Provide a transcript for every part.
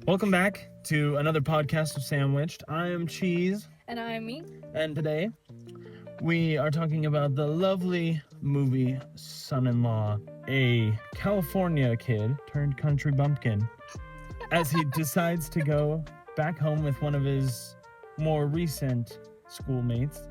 Welcome back to another podcast of Sandwiched. I am Cheese. And I'm me. And today we are talking about the lovely movie Son-in-Law, a California kid turned country bumpkin, as he decides to go back home with one of his more recent schoolmates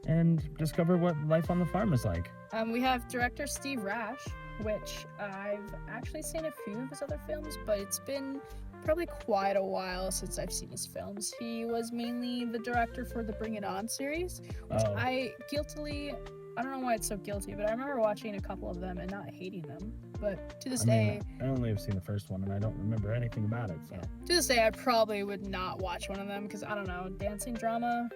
and discover what life on the farm is like. We have director Steve Rash, which I've actually seen a few of his other films, but it's been probably quite a while since I've seen his films. He was mainly the director for the Bring It On series, which I don't know why it's so guilty, but I remember watching a couple of them and not hating them. But to this day... I only have seen the first one, and I don't remember anything about it, so... Yeah. To this day, I probably would not watch one of them, because, I don't know, dancing drama...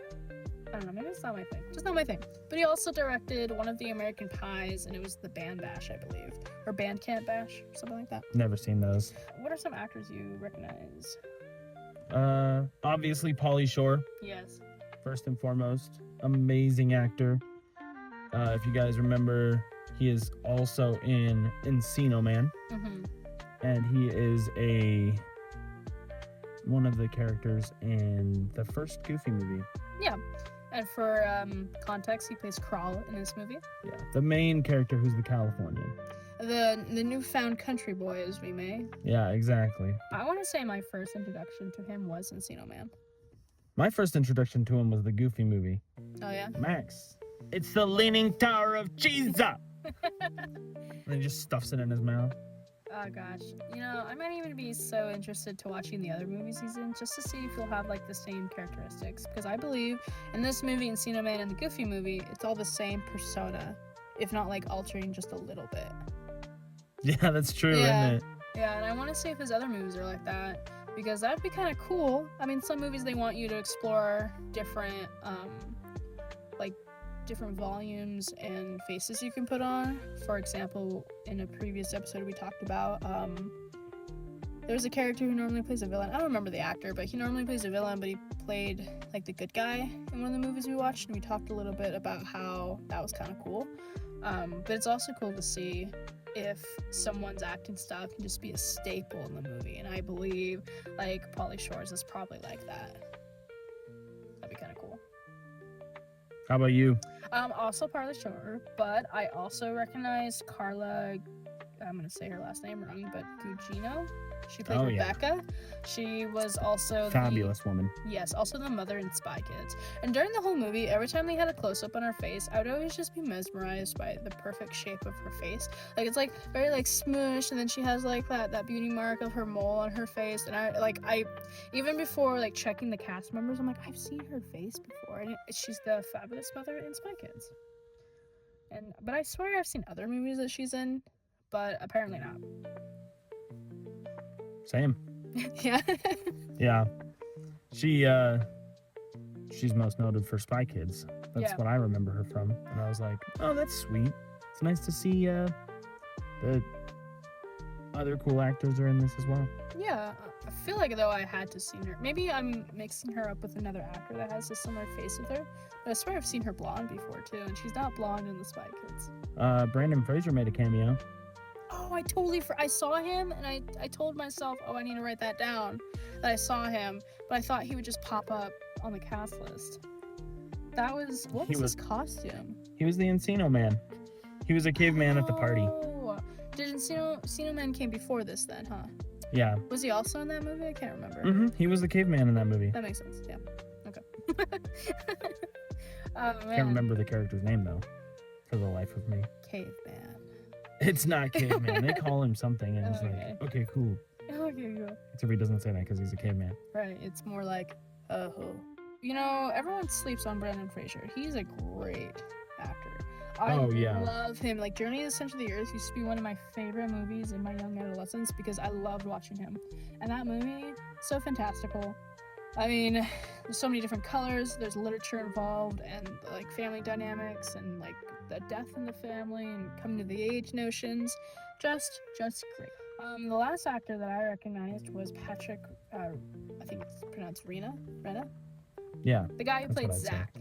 I don't know, maybe it's not my thing. Just not my thing. But he also directed one of the American Pies, and it was the Band Bash, I believe. Or Bandcamp Bash, something like that. Never seen those. What are some actors you recognize? Obviously Pauly Shore. Yes. First and foremost. Amazing actor. If you guys remember, he is also in Encino Man. Mm-hmm. And he is one of the characters in the first Goofy movie. Yeah. And for context, he plays Crawl in this movie. Yeah, the main character who's the Californian. The newfound country boy, as we may. Yeah, exactly. I want to say my first introduction to him was Encino Man. My first introduction to him was the Goofy movie. Oh, yeah? Max, it's the Leaning Tower of Cheesa! And he just stuffs it in his mouth. Oh gosh, I might even be so interested to watching the other movies he's in just to see if he'll have like the same characteristics, because I believe in this movie, Encino Man and the Goofy movie, it's all the same persona, if not like altering just a little bit. Yeah, that's true, isn't it? Yeah, and I want to see if his other movies are like that, because that'd be kind of cool. I mean, some movies they want you to explore different different volumes and faces you can put on. For example, in a previous episode we talked about there's a character who normally plays a villain. I don't remember the actor, but he normally plays a villain, but he played like the good guy in one of the movies we watched, and we talked a little bit about how that was kind of cool. But it's also cool to see if someone's acting style can just be a staple in the movie, and I believe like Pauly Shore's is probably like that. That'd be kind of cool. How about you? Also Pauly Shore, but I also recognize Carla, I'm going to say her last name wrong, but Gugino. She played Rebecca. Yeah. She was also fabulous woman. Yes, also the mother in Spy Kids. And during the whole movie, every time they had a close-up on her face, I would always just be mesmerized by the perfect shape of her face. Like, it's like very like smushed, and then she has like that beauty mark of her mole on her face. And I even before like checking the cast members, I'm like, I've seen her face before, and she's the fabulous mother in Spy Kids. But I swear I've seen other movies that she's in, but apparently not. Same. Yeah. Yeah. She's most noted for Spy Kids. That's what I remember her from. And I was like, oh, that's sweet. It's nice to see the other cool actors are in this as well. Yeah. I feel like, though, I had to see her. Maybe I'm mixing her up with another actor that has a similar face with her. But I swear I've seen her blonde before, too. And she's not blonde in the Spy Kids. Brandon Fraser made a cameo. Oh, I saw him, and I told myself, I need to write that down, that I saw him, but I thought he would just pop up on the cast list. What was his costume? He was the Encino Man. He was a caveman at the party. Oh, did Encino Man came before this then, huh? Yeah. Was he also in that movie? I can't remember. Mm-hmm. He was the caveman in that movie. That makes sense, yeah. Okay. Oh, man. Can't remember the character's name, though, for the life of me. Caveman. It's not caveman. They call him something, and it's like, okay, cool. Okay, cool. Except he doesn't say that because he's a caveman. Right. It's more like, everyone sleeps on Brendan Fraser. He's a great actor. I love him. Like, Journey to the Center of the Earth used to be one of my favorite movies in my young adolescence because I loved watching him. And that movie, so fantastical. I mean, there's so many different colors. There's literature involved, and like family dynamics, and like the death in the family, and coming to the age notions. Just great. The last actor that I recognized was Patrick. I think it's pronounced Rena. Yeah. The guy who played Zach.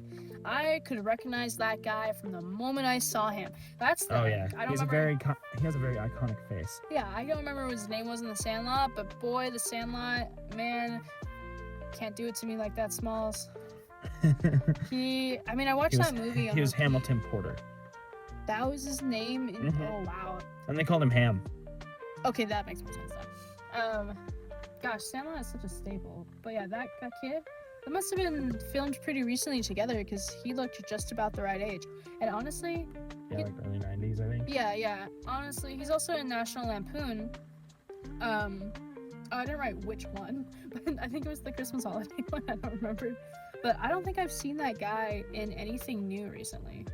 I could recognize that guy from the moment I saw him. That's the Oh yeah, I don't he has remember. he has a very iconic face. Yeah, I don't remember what his name was in The Sandlot, but boy, The Sandlot, man, can't do it to me like that, Smalls. I mean, I watched that movie on He was repeat. Hamilton Porter, That was his name. Mhm. Oh wow. and they called him Ham. Okay, that makes more sense then. Gosh, Sandlot is such a staple. But yeah, that kid, that must have been filmed pretty recently together because he looked just about the right age. And honestly, Yeah, like early '90s, I think. yeah. Honestly, he's also in National Lampoon. I didn't write which one, but I think it was the Christmas holiday one. I don't remember. But I don't think I've seen that guy in anything new recently.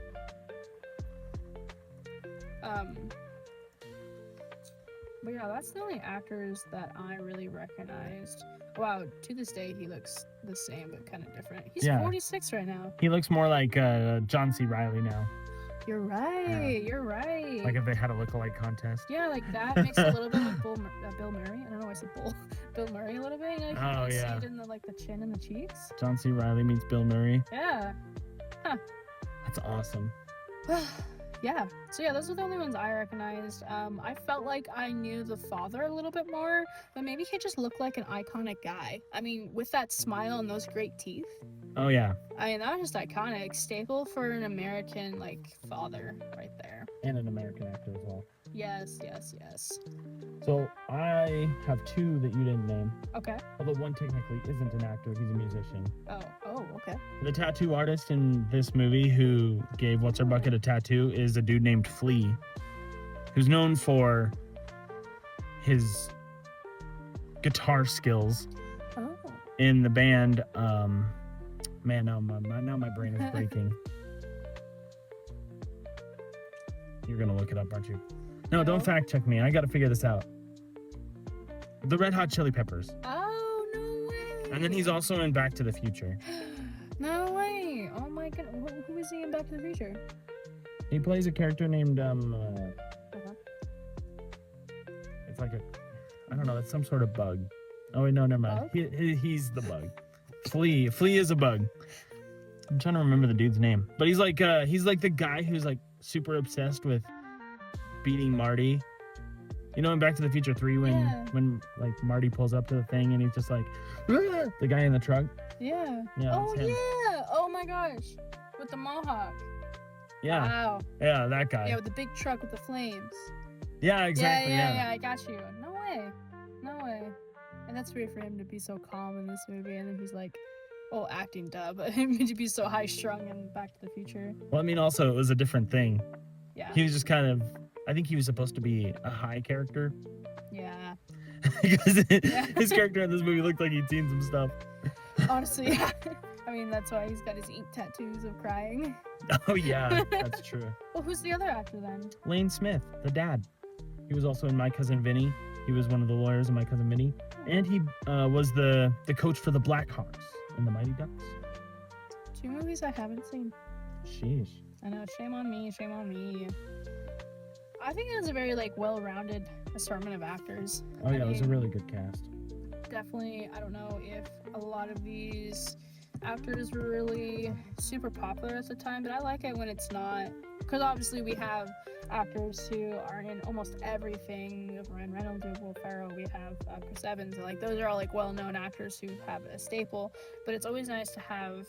But yeah, that's the only actors that I really recognized. Wow, to this day he looks the same but kind of different. He's Yeah. 46 right now. He looks more like John C. Reilly now. You're right. You're right. Like if they had a lookalike contest. Yeah, like that makes a little bit like Bill Murray. I don't know why I said Bull. Bill Murray a little bit. You know, Oh, you yeah. see it in the chin and the cheeks. John C. Reilly meets Bill Murray. Yeah. That's awesome. Yeah. So yeah, those are the only ones I recognized. I felt like I knew the father a little bit more, but maybe he just looked like an iconic guy. I mean, with that smile and those great teeth. Oh yeah, I mean, that was just iconic. Staple for an American father right there. and an American actor as well. Yes. So I have two that you didn't name. Okay. Although one technically isn't an actor, he's a musician. Oh, okay. The tattoo artist in this movie who gave What's Her Bucket a tattoo is a dude named Flea, who's known for his guitar skills Oh. in the band. Man, now my brain is breaking. You're gonna look it up, aren't you? No, don't No. fact check me. I gotta figure this out. The Red Hot Chili Peppers. Oh, no way. And then he's also in Back to the Future. No way. Oh my god. Who is he in Back to the Future? He plays a character named it's like I don't know, it's some sort of bug. Oh wait, no, never mind. He's the bug. Flea is a bug. I'm trying to remember the dude's name, but he's like the guy who's like super obsessed with beating Marty. You know, in Back to the Future 3 when like Marty pulls up to the thing and he's just like, "Ah!" The guy in the truck. Yeah. Yeah, Oh that's him. yeah. Oh my gosh. With the mohawk. Yeah, Wow. yeah, that guy. Yeah, with the big truck with the flames. Yeah, exactly. Yeah. I got you. No way. And that's weird for him to be so calm in this movie, and then he's like, oh, acting but him to be so high strung in Back to the Future. Well, I mean, also it was a different thing. Yeah. He was just kind of. I think he was supposed to be a high character Yeah. because his character in this movie looked like he'd seen some stuff. Honestly, yeah. I mean, that's why he's got his ink tattoos of crying. Oh yeah, that's true. Well, who's the other actor then? Lane Smith, the dad. He was also in My Cousin Vinny. He was one of the lawyers in My Cousin Vinny, and he was the coach for the Blackhawks in the Mighty Ducks. 2 movies I haven't seen. Sheesh. I know, shame on me. I think it was a very well-rounded assortment of actors. Oh yeah, it was a mean, really good cast. Definitely, I don't know if a lot of these actors were really super popular at the time, but I like it when it's not, because obviously we have actors who are in almost everything. We have Ryan Reynolds, we have Will Ferrell, we have Chris Evans, and those are all well-known actors who have a staple, but it's always nice to have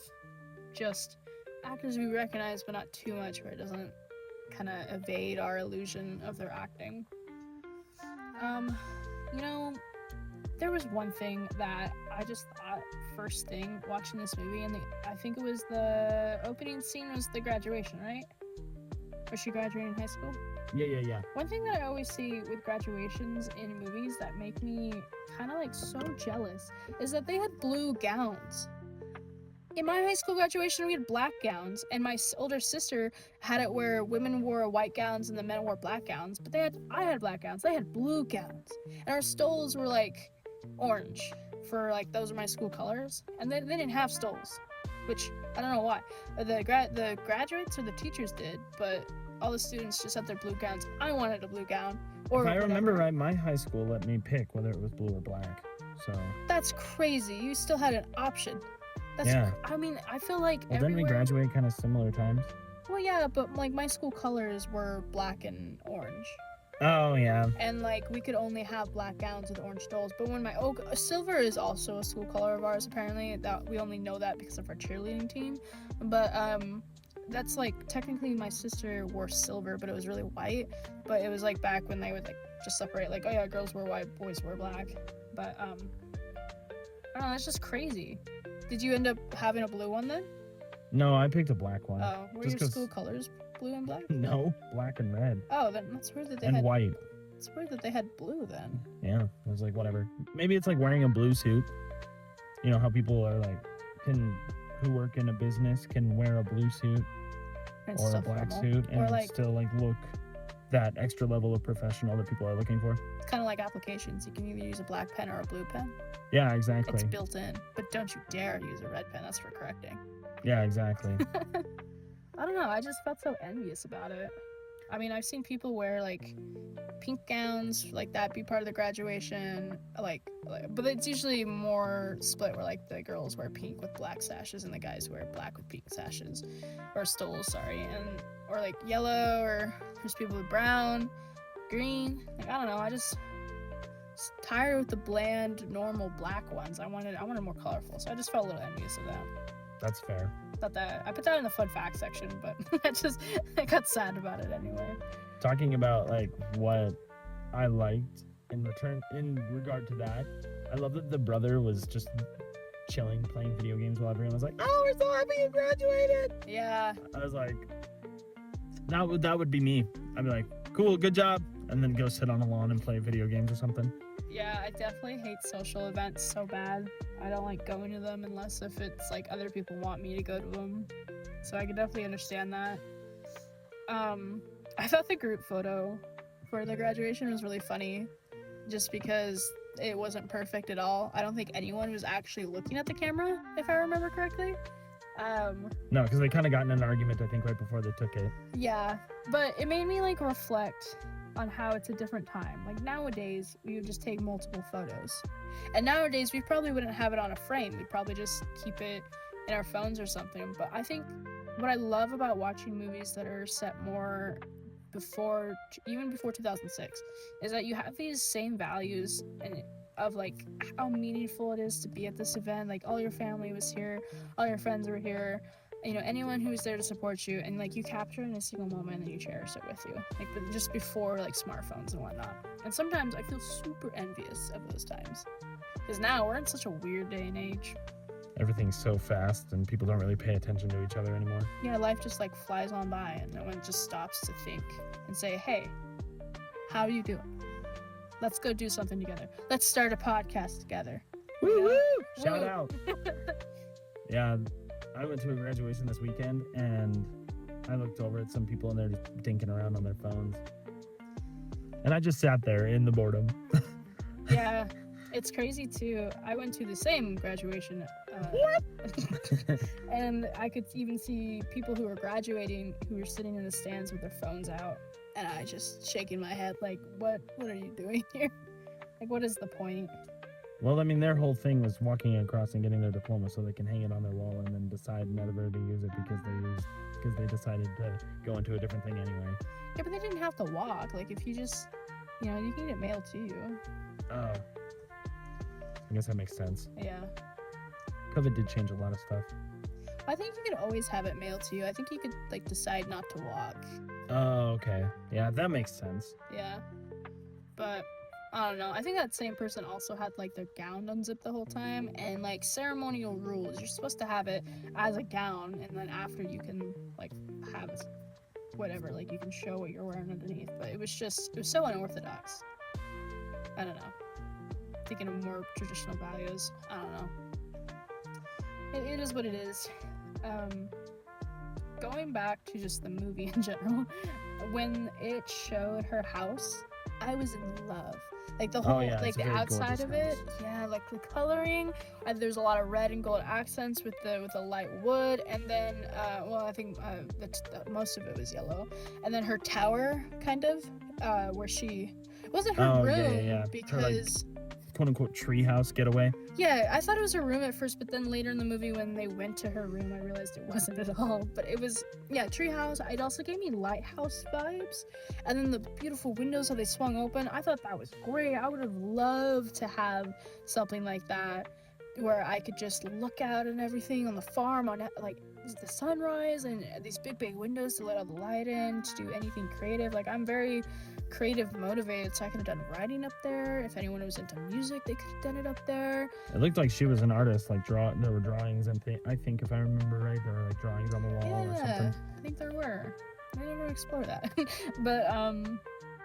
just actors we recognize but not too much, where it doesn't kind of evade our illusion of their acting. There was one thing that I just thought first thing watching this movie, and I think it was the opening scene was the graduation, right? Was she graduating high school? Yeah. One thing that I always see with graduations in movies that make me kind of so jealous is that they had blue gowns. In my high school graduation, we had black gowns, and my older sister had it where women wore white gowns and the men wore black gowns, but I had black gowns, they had blue gowns, and our stoles were orange for those are my school colors, and they didn't have stoles, which I don't know why. The graduates or the teachers did, but all the students just had their blue gowns. I wanted a blue gown. Or If I remember whatever. right, my high school let me pick whether it was blue or black. So That's crazy. You still had an option. That's Yeah. I mean, I feel like Well, didn't we everywhere. graduate kind of similar times? Well, yeah, but like my school colors were black and orange. Oh yeah. And like we could only have black gowns with orange stoles. But when silver is also a school color of ours apparently. That we only know that because of our cheerleading team. But that's like technically my sister wore silver, but it was really white. But it was like back when they would like just separate like, oh yeah, girls wear white, boys wear black. But I don't know, that's just crazy. Did you end up having a blue one then? No, I picked a black one. Oh, were Just your 'cause- school colors blue and black? No, black and red Oh, then that's weird that they and had. white. It's weird that they had blue then. Yeah, I was like, whatever. Maybe it's like wearing a blue suit. You know how people are like, who work in a business can wear a blue suit And or a still black formal. suit Or and like still like look that extra level of professional that people are looking for. it's kind of like applications. You can either use a black pen or a blue pen. Yeah, exactly. It's built in. But don't you dare use a red pen. That's for correcting. Yeah, exactly. I don't know. I just felt so envious about it. I mean, I've seen people wear like pink gowns, like that be part of the graduation, but it's usually more split where like the girls wear pink with black sashes and the guys wear black with pink sashes or stoles, sorry, and or like yellow, or there's people with brown, green. Like I don't know. I just tired with the bland, normal black ones. I wanted more colorful, so I just felt a little envious of that. That's fair. I put that in the fun fact section, but I got sad about it anyway. Talking about like what I liked in regard to that, I love that the brother was just chilling, playing video games while everyone was like, "Oh, we're so happy you graduated!" Yeah, I was like, that would be me. I'd be like, "Cool, good job," and then go sit on a lawn and play video games or something. yeah, I definitely hate social events so bad. I don't like going to them unless if it's like other people want me to go to them. So I can definitely understand that. I thought the group photo for the graduation was really funny, just because it wasn't perfect at all. I don't think anyone was actually looking at the camera, if I remember correctly. No, because they kind of got in an argument, I think, right before they took it. Yeah, but it made me like reflect on how it's a different time. Like nowadays, we would just take multiple photos. And nowadays, we probably wouldn't have it on a frame. We'd probably just keep it in our phones or something. But I think what I love about watching movies that are set more even before 2006, is that you have these same values and of like how meaningful it is to be at this event. Like all your family was here, all your friends were here, you know, anyone who was there to support you, and like you capture it in a single moment and you cherish it with you, like just before like smartphones and whatnot. And sometimes I feel super envious of those times, because now we're in such a weird day and age. Everything's so fast and people don't really pay attention to each other anymore. Yeah, life just like flies on by and no one just stops to think and say, hey, how are you doing? Let's go do something together. Let's start a podcast together. Woo woo! Shout Woo. out. Yeah, I went to a graduation this weekend and I looked over at some people and they're just dinking around on their phones. And I just sat there in the boredom. Yeah, it's crazy too. I went to the same graduation. And I could even see people who were graduating who were sitting in the stands with their phones out. And I just shaking my head like, what are you doing here? Like, what is the point? Well, I mean, their whole thing was walking across and getting their diploma so they can hang it on their wall and then decide never to use it because they decided to go into a different thing anyway. Yeah, but they didn't have to walk. Like, if you just, you know, you can get it mailed to you. Oh. I guess that makes sense. Yeah. COVID did change a lot of stuff. I think you could always have it mailed to you. I think you could, like, decide not to walk. Oh, okay. Yeah, that makes sense. Yeah. But, I don't know. I think that same person also had, like, their gown unzipped the whole time. And, like, ceremonial rules. You're supposed to have it as a gown. And then after you can, like, have whatever. Like, you can show what you're wearing underneath. But it was so unorthodox. I don't know. Thinking of more traditional values. I don't know. It is what it is. Going back to just the movie in general, when it showed her house, I was in love. Like the whole, yeah, like it's a the very outside gorgeous of it, house. yeah, like the coloring. There's a lot of red and gold accents with the light wood, and then, I think most of it was yellow. And then her tower, kind of, where it wasn't her Oh, room yeah. Her, like, because. quote-unquote treehouse getaway. Yeah, I thought it was her room at first, but then later in the movie when they went to her room, I realized it wasn't at all. But it was, yeah, treehouse. It also gave me lighthouse vibes. And then the beautiful windows, how they swung open. I thought that was great. I would have loved to have something like that where I could just look out and everything on the farm on like the sunrise and these big windows to let all the light in, to do anything creative. Like, I'm very creative motivated, so I could have done writing up there. If anyone was into music, they could have done it up there. It looked like she was an artist. Like there were drawings and I think if I remember right, there were like drawings on the wall or something. I think there were. I never explored that. But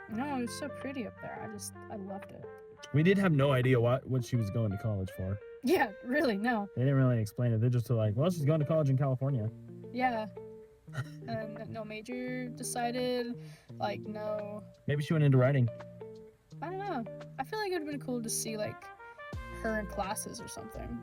no, it was so pretty up there. I loved it. We did have no idea what she was going to college for. Yeah, really, no. They didn't really explain it. They just were like, well, she's going to college in California. Yeah. And no major decided, like, no. Maybe she went into writing. I don't know. I feel like it would have been cool to see, like, her in classes or something.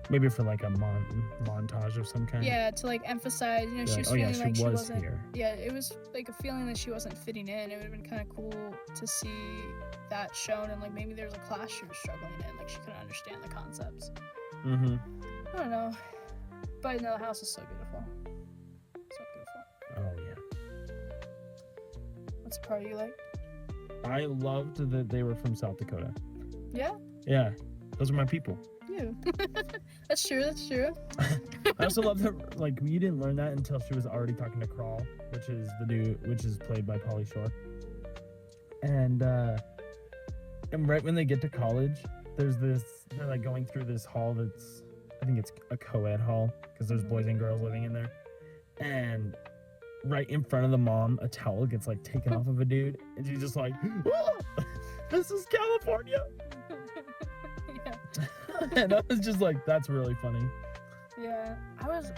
Maybe for like a montage of some kind. Yeah, to like emphasize, you know, she was feeling like she wasn't here. Yeah, it was like a feeling that she wasn't fitting in. It would have been kind of cool to see that shown, and like maybe there was a class she was struggling in, like she couldn't understand the concepts. Mm-hmm. I don't know. But no, the house is so beautiful. So beautiful. Oh yeah. What's the part you liked? I loved that they were from South Dakota. Yeah? Yeah. Those are my people. You. That's true, that's true. I also love that, like, you didn't learn that until she was already talking to Crawl, which is played by Pauly Shore. And right when they get to college, they're like going through this hall that's, I think it's a co-ed hall, because there's boys and girls living in there. And right in front of the mom, a towel gets like taken off of a dude, and she's just like, oh, this is California. And I was just like, that's really funny. Yeah, I was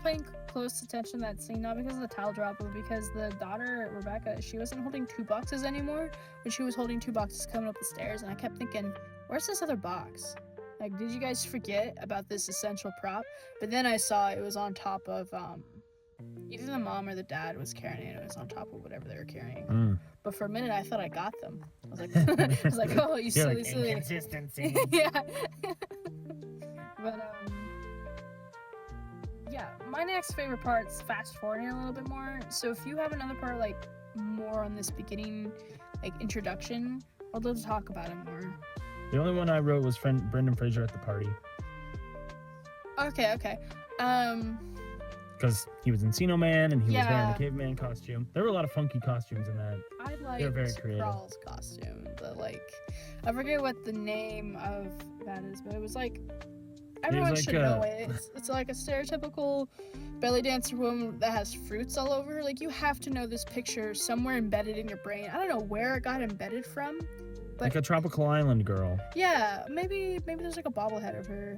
paying close attention to that scene, not because of the towel drop, but because the daughter, Rebecca, she wasn't holding 2 boxes anymore, but she was holding 2 boxes coming up the stairs, and I kept thinking, where's this other box? Like, did you guys forget about this essential prop? But then I saw it was on top of, either the mom or the dad was carrying it. It was on top of whatever they were carrying. But for a minute, I thought I got them. I was like, oh, you silly, like, silly. Inconsistency. Yeah. But, yeah, my next favorite part is fast forwarding a little bit more. So if you have another part, like, more on this beginning, like, introduction, I'd love to talk about it more. The only one I wrote was Brendan Fraser at the party. Okay. Because he was Encino Man and he was wearing Yeah. the caveman costume. There were a lot of funky costumes in that. I They're very liked creative. Crawl's costume, but, like, I forget what the name of that is, but it was like, everyone like should know it. It's like a stereotypical belly dancer woman that has fruits all over her. Like, you have to know this picture somewhere embedded in your brain. I don't know where it got embedded from, but Like a tropical island girl. yeah, maybe there's like a bobblehead of her,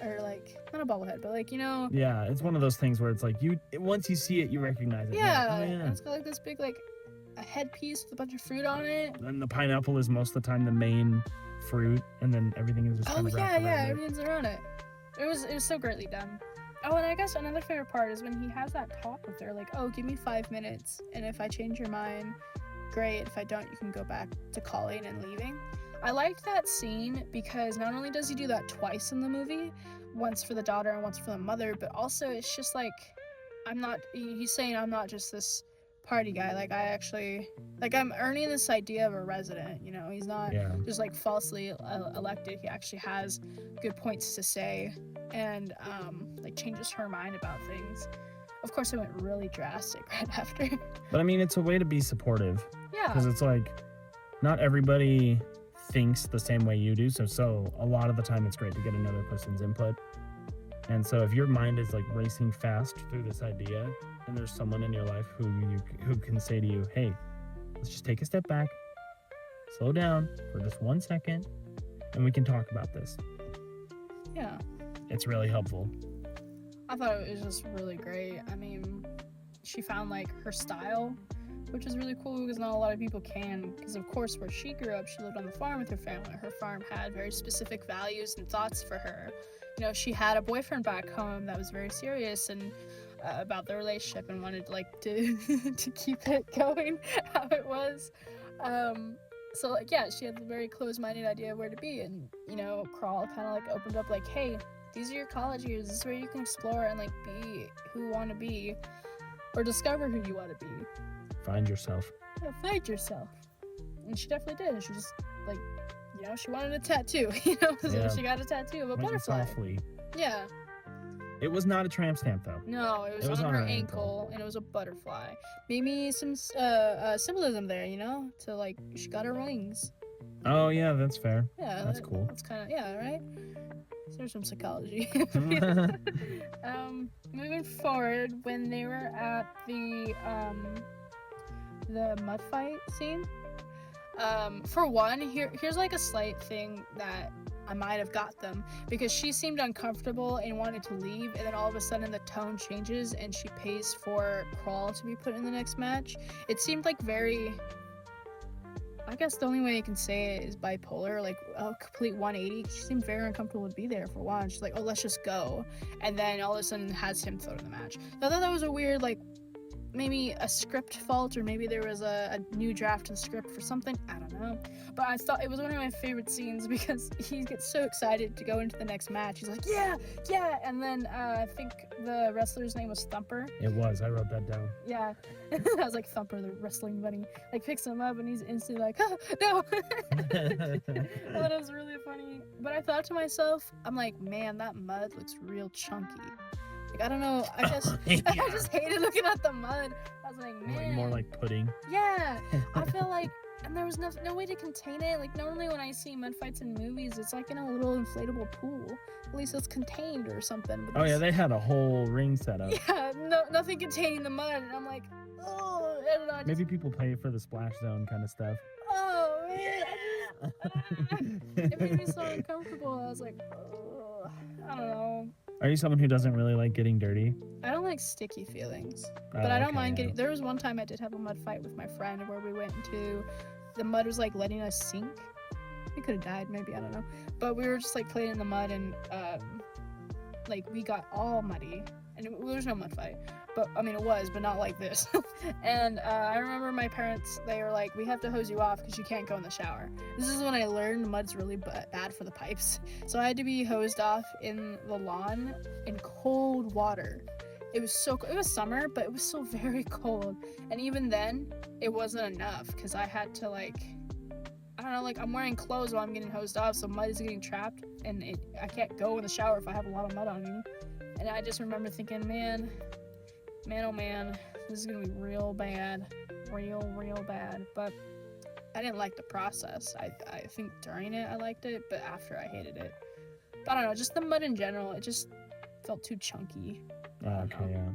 or like, not a bobblehead, but like, you know, Yeah, it's one of those things where it's like, once you see it, you recognize it. You're like, yeah, oh, and it's got like this big, like, a headpiece with a bunch of fruit on it. And the pineapple is most of the time the main fruit, and then everything is just kind Oh of yeah, wrapped around it. everything's around it. It was so greatly done. Oh, and I guess another favorite part is when he has that talk with her, like, oh, give me 5 minutes, and if I change your mind, great. If I don't, you can go back to calling and leaving. I liked that scene because not only does he do that twice in the movie, once for the daughter and once for the mother, but also it's just like, he's saying I'm not just this party guy, like I actually, like I'm earning this idea of a resident, you know, he's not Yeah. just like falsely elected. He actually has good points to say, and like changes her mind about things. Of course, it went really drastic right after. But I mean, it's a way to be supportive. Yeah. Because it's like, not everybody thinks the same way you do. So a lot of the time it's great to get another person's input. And so if your mind is like racing fast through this idea, and there's someone in your life who can say to you, hey, let's just take a step back, slow down for just 1 second, and we can talk about this. Yeah. It's really helpful. I thought it was just really great. I mean, she found like her style, which is really cool because not a lot of people can. Because of course, where she grew up, she lived on the farm with her family. Her farm had very specific values and thoughts for her. You know, she had a boyfriend back home that was very serious and about the relationship and wanted like to to keep it going how it was. So like, yeah, she had a very closed-minded idea of where to be, and you know, Crawl kind of like opened up like, hey, these are your college years. This is where you can explore and like be who you want to be, or discover who you want to be. Find yourself. Yeah, find yourself. And she definitely did. And she just like, you know, she wanted a tattoo. You know, so Yeah. she got a tattoo of a Went butterfly. softly. Yeah. It was not a tramp stamp though. No, it was on her ankle, and it was a butterfly. Maybe some symbolism there, you know, to like she got her wings. Oh yeah, that's fair. Yeah, That's cool. That's kind of right. So there's some psychology. Moving forward, when they were at the mud fight scene, for one, here's like a slight thing that I might have got them, because she seemed uncomfortable and wanted to leave, and then all of a sudden the tone changes and she pays for Crawl to be put in the next match. It seemed like very, I guess the only way you can say it is bipolar, like a complete 180. She seemed very uncomfortable to be there for one. She's like, oh, let's just go. And then all of a sudden has him throw to the match. So I thought that was a weird, like, maybe a script fault, or maybe there was a new draft in the script for something. I don't know. But I thought it was one of my favorite scenes because he gets so excited to go into the next match. He's like, yeah. And then I think the wrestler's name was Thumper. It was. I wrote that down. Yeah. I was like, Thumper, the wrestling bunny. Like, picks him up and he's instantly like, oh, no. I thought it was really funny. But I thought to myself, I'm like, man, that mud looks real chunky. Like, I don't know. I just I just hated looking at the mud. I was like, man. Like more like pudding. Yeah. I feel like, and there was no way to contain it. Like, normally when I see mud fights in movies, it's like in a little inflatable pool. At least it's contained or something. But Oh yeah, they had a whole ring set up. yeah, nothing containing the mud. And I'm like, oh, I don't know. Maybe people pay for the splash zone kind of stuff. Oh, man. It made me so uncomfortable. I was like, oh, I don't know. Are you someone who doesn't really like getting dirty? I don't like sticky feelings, Oh, but I don't okay, mind yeah. getting. There was one time I did have a mud fight with my friend where we went into the mud was like letting us sink. We could have died, maybe, I don't know. But we were just like playing in the mud, and like we got all muddy, and there was no mud fight. But I mean, it was, but not like this. And I remember my parents, they were like, we have to hose you off because you can't go in the shower. This is when I learned mud's really bad for the pipes. So I had to be hosed off in the lawn in cold water. It was it was summer, but it was still very cold. And even then, it wasn't enough because I had to like, I don't know, like I'm wearing clothes while I'm getting hosed off, so mud is getting trapped, and I can't go in the shower if I have a lot of mud on me. And I just remember thinking, man, oh man, this is gonna be real bad. Real bad. But I didn't like the process. I think during it I liked it, but after I hated it. But I don't know, just the mud in general, it just felt too chunky. Oh, okay, yeah.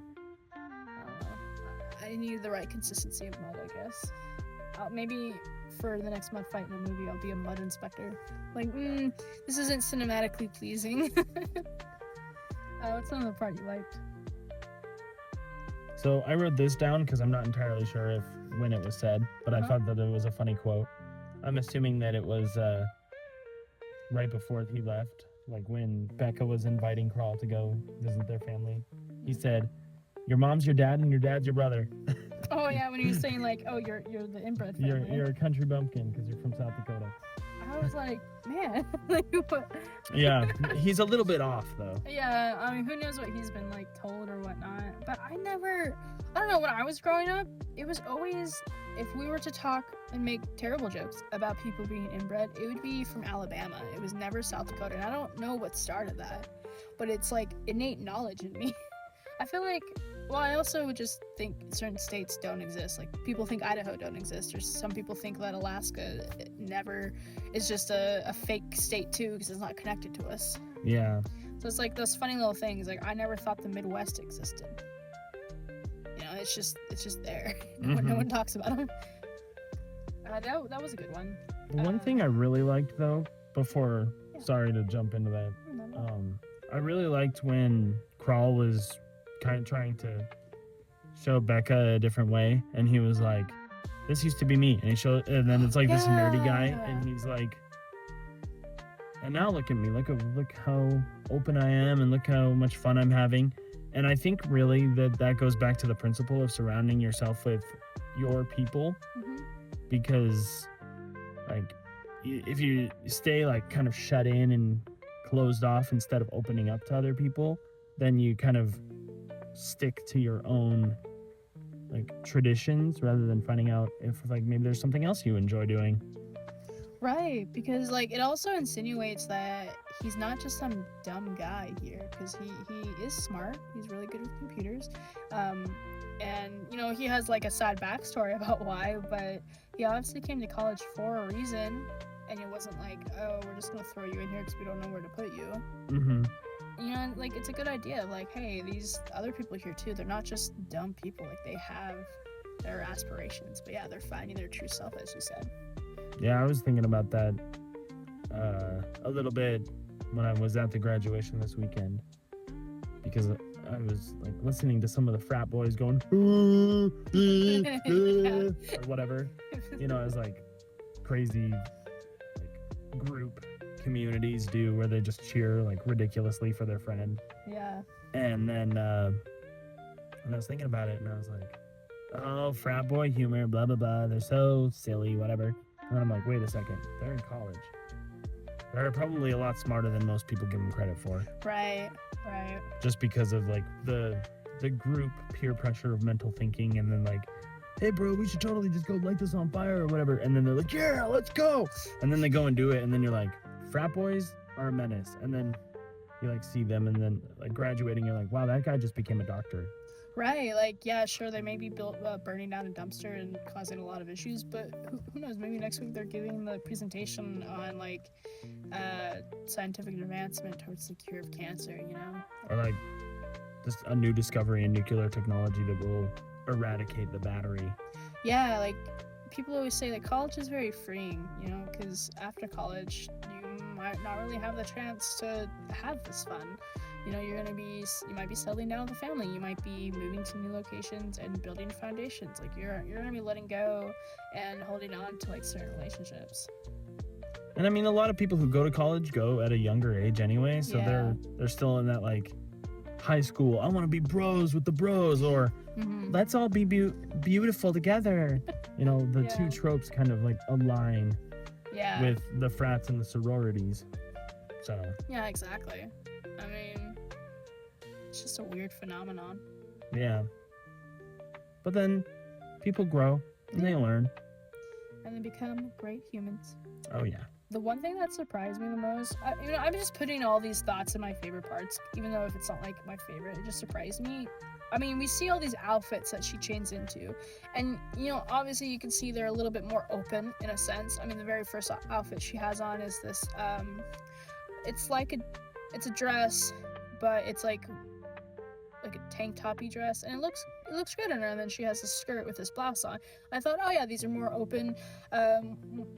I don't know. I needed the right consistency of mud, I guess. Maybe for the next mud fight in the movie, I'll be a mud inspector. Like, this isn't cinematically pleasing. What's another part you liked? So I wrote this down because I'm not entirely sure when it was said, but I thought that it was a funny quote. I'm assuming that it was right before he left, like when Becca was inviting Crawl to go visit their family. He said, "Your mom's your dad and your dad's your brother." Oh yeah, when he was saying like, "Oh, you're the inbred family." You're a country bumpkin because you're from South Dakota. I was like, man, like what? Yeah, he's a little bit off though. Yeah, I mean, who knows what he's been like told or whatnot. But I don't know, when I was growing up, it was always, if we were to talk and make terrible jokes about people being inbred, it would be from Alabama. It was never South Dakota, and I don't know what started that, but it's like innate knowledge in me. I feel like, well, I also would just think certain states don't exist. Like, people think Idaho don't exist, or some people think that Alaska never is just a fake state too because it's not connected to us. Yeah. So it's like those funny little things. Like, I never thought the Midwest existed. You know, it's just there. No one talks about them. That was a good one. One thing I really liked though, before, Yeah. sorry to jump into that, I really liked when Crawl was kind of trying to show Becca a different way, and he was like, "This used to be me," and and then it's like this nerdy guy, and he's like, "And now look at me, look how open I am, and look how much fun I'm having." And I think really that goes back to the principle of surrounding yourself with your people, Mhm. because like if you stay like kind of shut in and closed off instead of opening up to other people, then you kind of stick to your own like traditions rather than finding out if like maybe there's something else you enjoy doing. Right, because like it also insinuates that he's not just some dumb guy here, because he is smart. He's really good with computers, and you know he has like a sad backstory about why, but he obviously came to college for a reason, and it wasn't like, oh, we're just gonna throw you in here because we don't know where to put you. Mm-hmm. You know, like it's a good idea. Like, hey, these other people here too. They're not just dumb people. Like they have their aspirations, but yeah, they're finding their true self, as you said. Yeah, I was thinking about that a little bit when I was at the graduation this weekend, because I was like listening to some of the frat boys going or whatever, you know, as like crazy like group communities do, where they just cheer like ridiculously for their friend. Yeah. And then I was thinking about it, and I was like, oh, frat boy humor, blah blah blah, they're so silly, whatever. And then I'm like, wait a second, they're in college. They're probably a lot smarter than most people give them credit for. Right. Just because of like the group peer pressure of mental thinking, and then like, hey bro, we should totally just go light this on fire or whatever. And then they're like, yeah, let's go. And then they go and do it, and then you're like, frat boys are a menace. And then you like see them, and then like graduating, you're like, wow, that guy just became a doctor. Right, like, yeah, sure, they may be burning down a dumpster and causing a lot of issues, but who knows, maybe next week they're giving the presentation on, like, scientific advancement towards the cure of cancer, you know? Or, like, just a new discovery in nuclear technology that will eradicate the battery. Yeah, like, people always say that college is very freeing, you know, because after college, you might not really have the chance to have this fun. You know, you might be settling down with a family. You might be moving to new locations and building foundations. Like you're gonna be letting go and holding on to like certain relationships. And I mean, a lot of people who go to college go at a younger age anyway, so Yeah. they're still in that like high school. I want to be bros with the bros, or let's all be beautiful together. You know, the Yeah. two tropes kind of like align Yeah. with the frats and the sororities. So Yeah, exactly. I mean, it's just a weird phenomenon. yeah. But then people grow and they learn. And they become great humans. Oh yeah. The one thing that surprised me the most, I'm just putting all these thoughts in my favorite parts, even though if it's not like my favorite, it just surprised me. I mean, we see all these outfits that she chains into, and you know, obviously you can see they're a little bit more open in a sense. I mean, the very first outfit she has on is this, it's a dress, but it's like a tank toppy dress, and it looks good on her. And then she has this skirt with this blouse on. I thought, oh yeah, these are more open,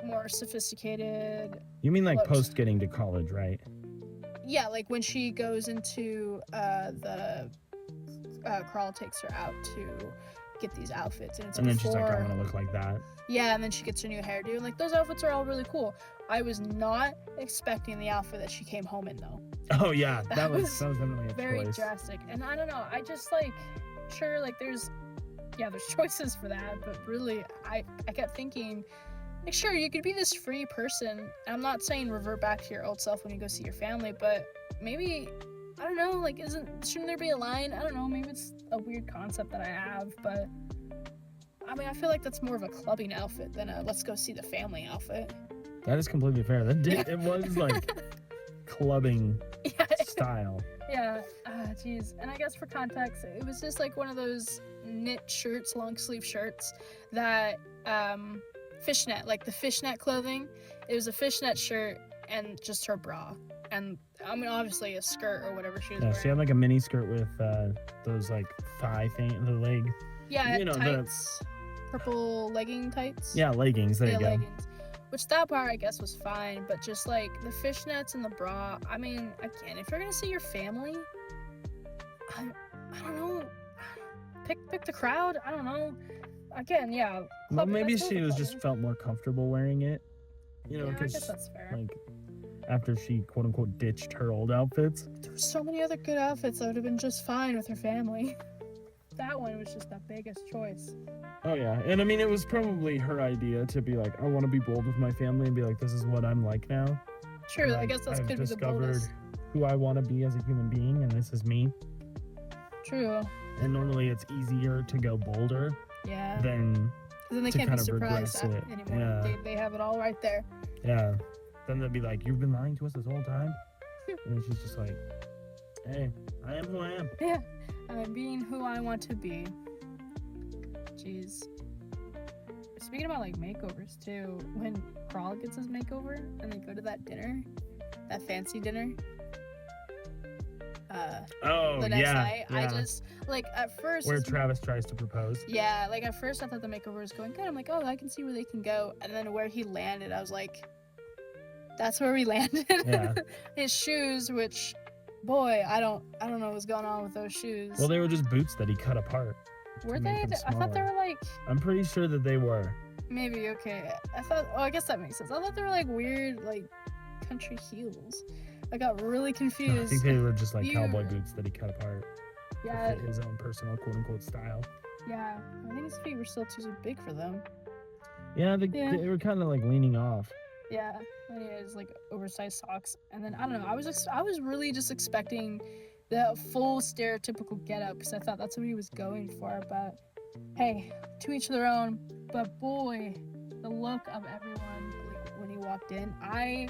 more sophisticated. You mean like looks. post getting to college, right? Yeah, like when she goes into the Carl takes her out to get these outfits, and it's And then before, she's like, I want to look like that. yeah, and then she gets her new hairdo, and like those outfits are all really cool. I was not expecting the outfit that she came home in though. Oh yeah, That that was was definitely a Very choice. drastic, and I don't know. I just like, sure, like there's choices for that, but really, I kept thinking, like, sure, you could be this free person. I'm not saying revert back to your old self when you go see your family, but maybe, I don't know, like, shouldn't there be a line? I don't know, maybe it's a weird concept that I have, but I mean, I feel like that's more of a clubbing outfit than a let's go see the family outfit. That is completely fair. It was like clubbing Yeah. style. Yeah, jeez. And I guess for context, it was just like one of those knit shirts, long sleeve shirts that, fishnet, like the fishnet clothing. It was a fishnet shirt and just her bra. And, I mean, obviously a skirt or whatever she was Yeah, wearing. she had like a mini skirt with those like thigh thing, the leg. Yeah, you know, tights. Purple legging tights. Yeah, leggings. There Yeah, you go. leggings. Which that part I guess was fine, but just like the fishnets and the bra, I mean, again, if you're gonna see your family, I don't know, pick the crowd. I don't know. Again, yeah. Well, maybe let's go she with was clubbing. just felt more comfortable wearing it. You know, Yeah, I because guess that's fair. like after she quote unquote ditched her old outfits. There were so many other good outfits that would have been just fine with her family. that one was just the biggest choice. Oh yeah, and I mean it was probably her idea to be like, I want to be bold with my family and be like, this is what I'm like now. True, And I guess that's I've could be the discovered boldest. who I want to be as a human being, and this is me. True. And normally it's easier to go bolder Yeah. than Because then they to can't be kind of surprised regress it. anymore. Yeah. They have it all right there. yeah. Then they'll be like, you've been lying to us this whole time, and then she's just like, hey, I am who I am. Yeah. I'm being who I want to be. Jeez. Speaking about like makeovers too, when Crawl gets his makeover and they go to that dinner, that fancy dinner. Oh The next yeah, night, yeah. I just like at first. Where Travis tries to propose. Yeah, like at first I thought the makeover was going good. I'm like, oh, I can see where they can go. And then where he landed, I was like, that's where we landed. Yeah. His shoes, which, boy, I don't know what's going on with those shoes. Well, they were just boots that he cut apart. Were to make they? them I thought they smaller. were like I'm pretty sure that they were. maybe okay. I thought. Oh, I guess that makes sense. I thought they were like weird, like country heels. I got really I confused. think they were just like You- cowboy boots that he cut apart Yeah, to fit his own personal quote unquote style. yeah. I think his feet were still too big for them. Yeah, Yeah. they were kind of like leaning off. Yeah, and he has like oversized socks, and then I don't know. I was really just expecting the full stereotypical getup because I thought that's what he was going for. But hey, to each their own. But boy, the look of everyone like, when he walked in, I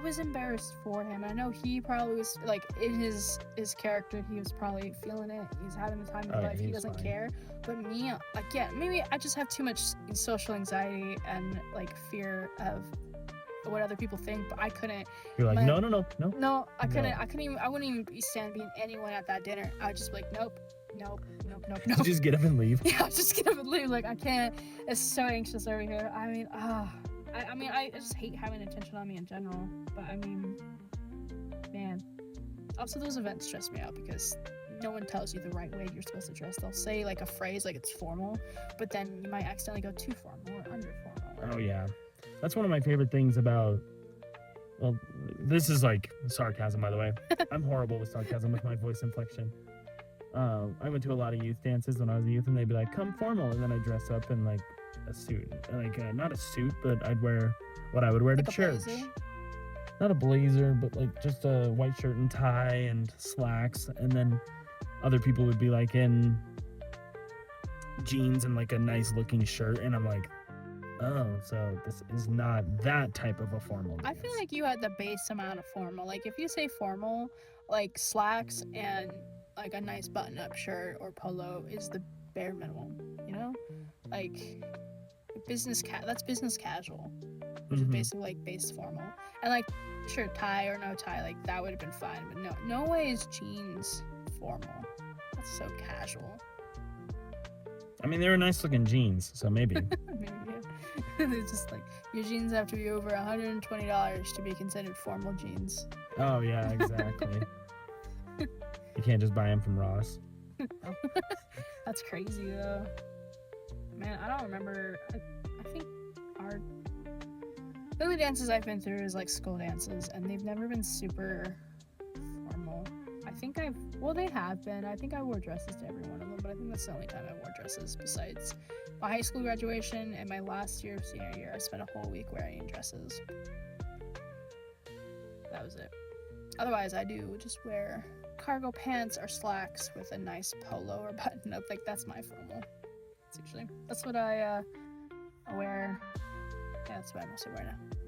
was embarrassed for him. I know he probably was like in his character. He was probably feeling it. He's having the time of Oh, his yeah, life. he He was doesn't fine. care. But me, again, maybe I just have too much social anxiety and like fear of what other people think. But I couldn't. You're like, My- no. No, I couldn't. No. I couldn't even. I wouldn't even be stand being anyone at that dinner. I would just be like, nope. You just get up and leave. Yeah, I was just gonna leave. Like I can't. It's so anxious over here. I mean, I just hate having attention on me in general. But I mean, man. Also, those events stress me out because no one tells you the right way you're supposed to dress. They'll say like a phrase like it's formal, but then you might accidentally go too formal or under formal. Oh yeah, that's one of my favorite things about. Well, this is like sarcasm, by the way. I'm horrible with sarcasm with my voice inflection. I went to a lot of youth dances when I was a youth, and they'd be like, "Come formal," and then I dress up in like a suit, like not a suit, but I'd wear what I would wear Like to a church. blazer? Not a blazer, but like just a white shirt and tie and slacks, and then other people would be like in jeans and like a nice looking shirt, and I'm like, oh, so this is not that type of a formal I dance. feel like you had the base amount of formal. Like if you say formal, like slacks and like a nice button-up shirt or polo is the bare minimum. You know, like that's business casual, which is Mhm. basically like base formal. And like sure tie or no tie, like that would have been fine. But no way is jeans formal. That's so casual. I mean, they were nice looking jeans, so maybe. Maybe it's just like your jeans have to be over $120 to be considered formal jeans. Oh yeah, exactly. You can't just buy them from Ross. That's crazy though. Man, I don't remember. I think the only dances I've been through is like school dances, and they've never been super formal. They have been. I think I wore dresses to every one of them, but I think that's the only time I wore dresses besides my high school graduation and my last year of senior year. I spent a whole week wearing dresses. That was it. Otherwise, I do just wear cargo pants or slacks with a nice polo or button up. Like that's my formal. That's what I wear. Yeah, that's what I mostly wear now.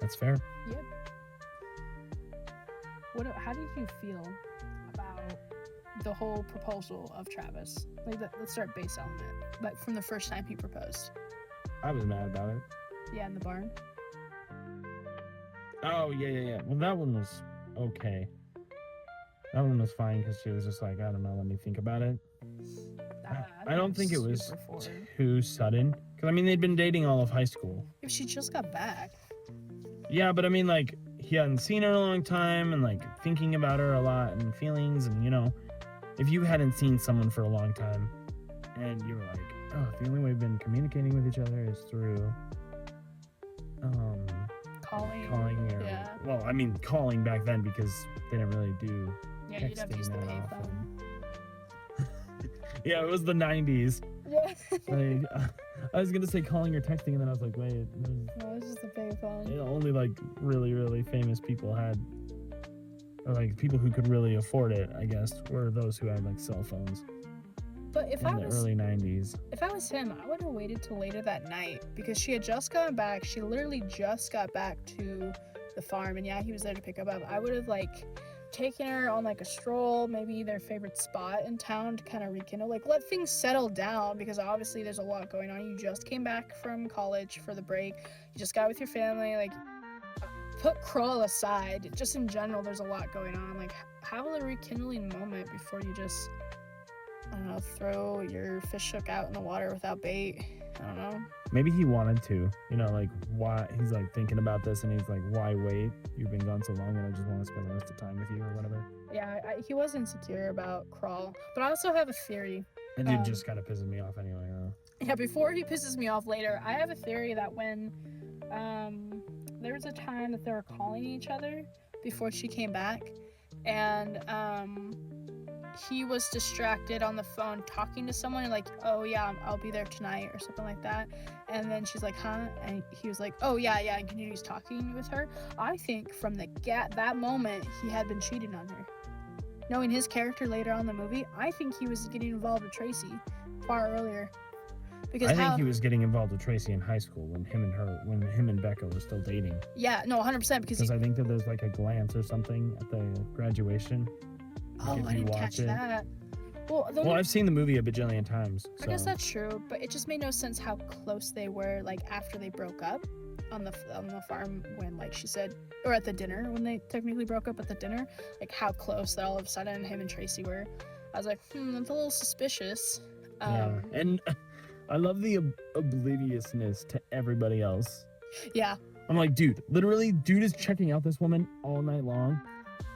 That's fair. Yep. How did you feel about the whole proposal of Travis? Like, let's start base element. Like from the first time he proposed. I was mad about it. Yeah, in the barn. Oh yeah. Well, that one was okay. That one was fine because she was just like, I don't know, let me think about it. I don't think it was super forward. too sudden. Because I mean, they'd been dating all of high school. If she just got back. Yeah, but I mean, like, he hadn't seen her in a long time and, like, thinking about her a lot and feelings. And, you know, if you hadn't seen someone for a long time and you were like, oh, the only way we've been communicating with each other is through calling or, Yeah. well, I mean, calling back then because they didn't really do Yeah, you'd have to use the texting that payphone. often. Yeah, it was the 90s. Yeah. Like, I was gonna say calling or texting, and then I was like, wait, No, it's just a payphone. only like really, really famous people had, or like people who could really afford it, I guess, were those who had like cell phones But if in I the was early 90s. if I was him, I would have waited till later that night because she had just gotten back. She literally just got back to the farm, and yeah, he was there to pick her up. I would have like taken her on like a stroll, maybe their favorite spot in town to kind of rekindle, like let things settle down because obviously there's a lot going on. You just came back from college for the break. You just got with your family. Like, put Kroll aside. Just in general, there's a lot going on. Like, have a rekindling moment before you just, I don't know, throw your fish hook out in the water without bait. I don't know. Maybe he wanted to, like, why he's like thinking about this, and he's like, why wait? You've been gone so long, and I just want to spend the rest of the time with you, or whatever. Yeah, he was insecure about Kroll, but I also have a theory. It did just kind of pisses me off anyway. Yeah, before he pisses me off later, I have a theory that when there was a time that they were calling each other before she came back, and he was distracted on the phone talking to someone and like, oh yeah, I'll be there tonight or something like that. And then she's like, huh? And he was like, oh yeah, and continues talking with her. I think from that moment, he had been cheating on her. Knowing his character later on in the movie, I think he was getting involved with Tracy far earlier. Because I think he was getting involved with Tracy in high school when him and Becca were still dating. Yeah, no, 100%. Because I think that there's like a glance or something at the graduation. Oh, I didn't catch that. Well, I've seen the movie a bajillion times. So. I guess that's true, but it just made no sense how close they were, like, after they broke up on the farm when, like, she said, or at the dinner, when they technically broke up at the dinner, like, how close that all of a sudden him and Tracy were. I was like, that's a little suspicious. Yeah, and I love the obliviousness to everybody else. Yeah. I'm like, dude is checking out this woman all night long,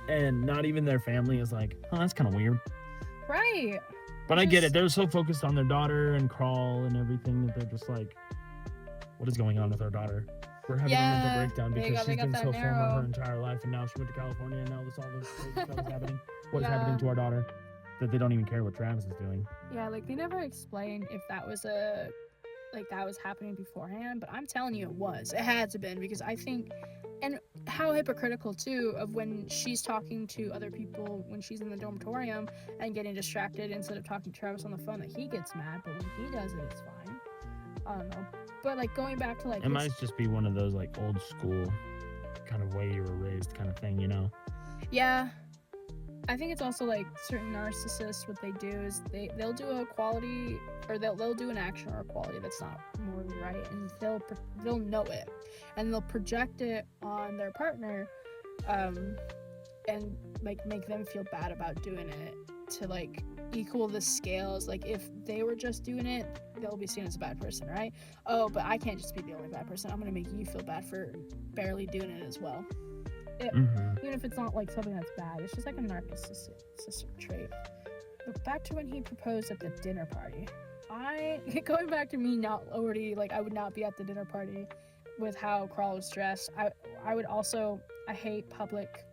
and not even their family is like, oh, that's kind of weird. Right. But I get it. They're so focused on their daughter and Kroll and everything that they're just like, what is going on with our daughter? We're having a mental breakdown because she's been so formal her entire life, and now she went to California, and now all this stuff is happening. What is happening to our daughter? That they don't even care what Travis is doing. Yeah, like they never explain if that was that was happening beforehand, but I'm telling you it was. It had to been, because I think, and how hypocritical too, of when she's talking to other people when she's in the dormitorium and getting distracted instead of talking to Travis on the phone, that he gets mad, but when he does it, it's fine. I don't know. But like going back to like, it might just be one of those like old school kind of way you were raised kind of thing, Yeah. I think it's also like certain narcissists, what they do is they'll do a quality, or they'll do an action or a quality that's not morally right, and they'll know it, and they'll project it on their partner, and like make them feel bad about doing it to like equal the scales. Like if they were just doing it, they'll be seen as a bad person, right? Oh, but I can't just be the only bad person. I'm gonna make you feel bad for barely doing it as well. Even if it's not like something that's bad, it's just like a narcissistic trait. But back to when he proposed at the dinner party, going back to me not already, like I would not be at the dinner party with how Kroll was dressed. I would also, I hate public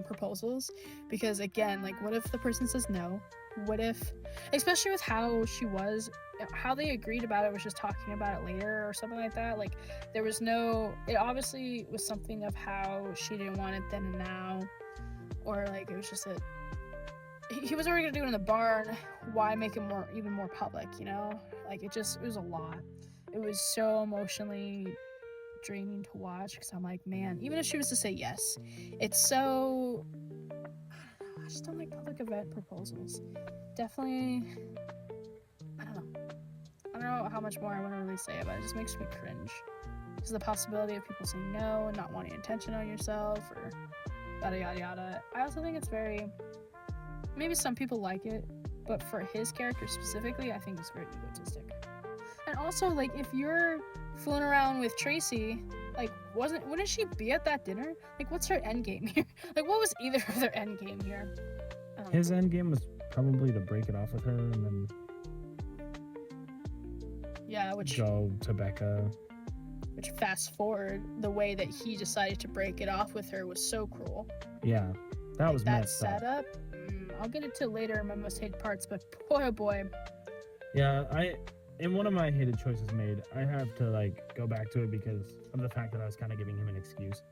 proposals, because again, like what if the person says no? What if, especially with how she was, how they agreed about it was just talking about it later or something like that. Like there was no, it obviously was something of how she didn't want it then and now, or like it was just he was already gonna do it in the barn. Why make it even more public, like it was a lot. It was so emotionally draining to watch, because I'm like, man, even if she was to say yes, it's so, I just don't like public event proposals. Definitely, I don't know how much more I want to really say about it. It just makes me cringe, because the possibility of people saying no and not wanting attention on yourself, or yada yada yada. I also think it's very, maybe some people like it, but for his character specifically, I think it's very egotistic. And also, like, if you're fooling around with Tracy, like, wouldn't she be at that dinner? Like, what's her end game here? Like, what was either of their end game here? His end game was probably to break it off with her and then go to Becca. Which, fast forward, the way that he decided to break it off with her was so cruel. Yeah, that was that messed up. setup. I'll get into later in my most hated parts, but boy, oh boy. Yeah, in one of my hated choices made, I have to like go back to it because of the fact that I was kind of giving him an excuse.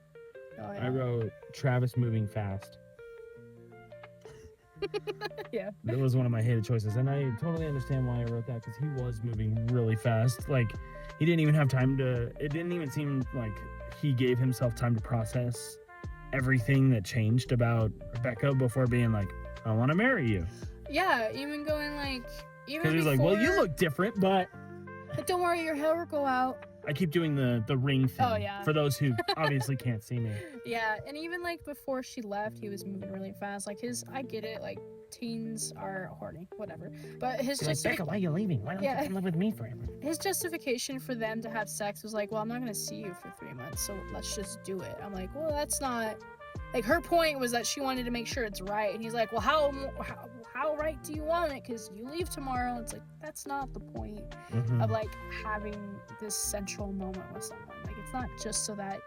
Oh, yeah. I wrote Travis moving fast. Yeah. That was one of my hated choices, and I totally understand why I wrote that because he was moving really fast. Like, he didn't even have time to. It didn't even seem like he gave himself time to process everything that changed about Rebecca before being like, "I want to marry you." Yeah, even going like, even Because he was like, "Well, you before- look different, but." But don't worry, your hair will go out. I keep doing the ring thing. Oh, yeah. For those who obviously can't see me. Yeah, and even like before she left, he was moving really fast. Like I get it, like teens are horny, whatever. But his You're like, Becca, why are you leaving? Why don't Yeah. you come live with me forever? his justification for them to have sex was like, well, I'm not gonna see you for 3 months, so let's just do it. I'm like, well, that's not. Like, her point was that she wanted to make sure it's right, and he's like, well, how right do you want it? Because you leave tomorrow. It's like, that's not the point Mhm. of like having this central moment with someone. Like, it's not just so that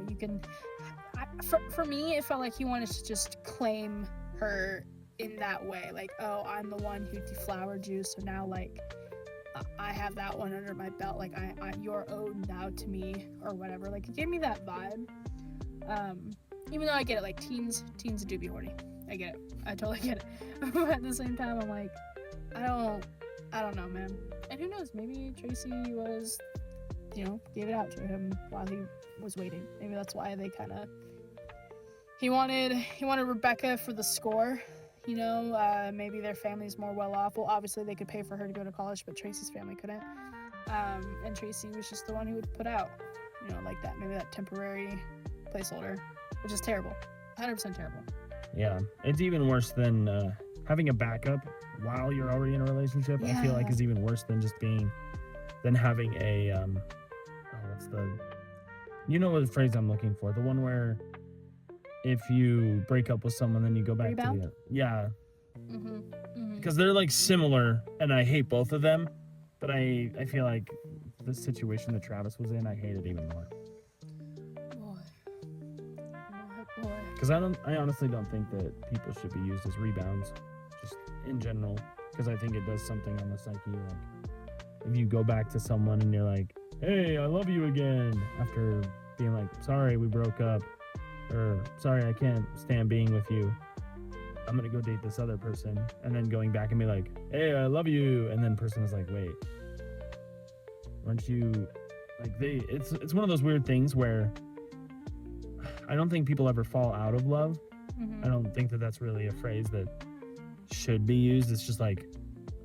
you can. For me, it felt like he wanted to just claim her in that way. Like, oh, I'm the one who deflowered you, so now like I have that one under my belt. Like, you're owed now to me or whatever. Like, it gave me that vibe. Even though I get it, like teens do be horny. I get it. I totally get it. But at the same time, I'm like, I don't know, man. And who knows? Maybe Tracy was, gave it out to him while he was waiting. Maybe that's why they kind of. He wanted Rebecca for the score. Maybe their family's more well off. Well, obviously they could pay for her to go to college, but Tracy's family couldn't. And Tracy was just the one who would put out, like that. Maybe that temporary placeholder. Which is terrible. 100% terrible. Yeah, it's even worse than having a backup while you're already in a relationship. I feel like Yeah. is even worse than having a what the phrase I'm looking for? The one where if you break up with someone, then you go back Rebound? to yeah, Mm-hmm. because they're like similar, and I hate both of them. But I feel like the situation that Travis was in, I hate it even more. Boy. Because I honestly don't think that people should be used as rebounds, just in general. Because I think it does something on the psyche. Like, if you go back to someone and you're like, "Hey, I love you again," after being like, "Sorry, we broke up," or "Sorry, I can't stand being with you. I'm gonna go date this other person," and then going back and be like, "Hey, I love you," and then person is like, "Wait, aren't you?" Like it's one of those weird things where. I don't think people ever fall out of love. Mm-hmm. I don't think that that's really a phrase that should be used. It's just like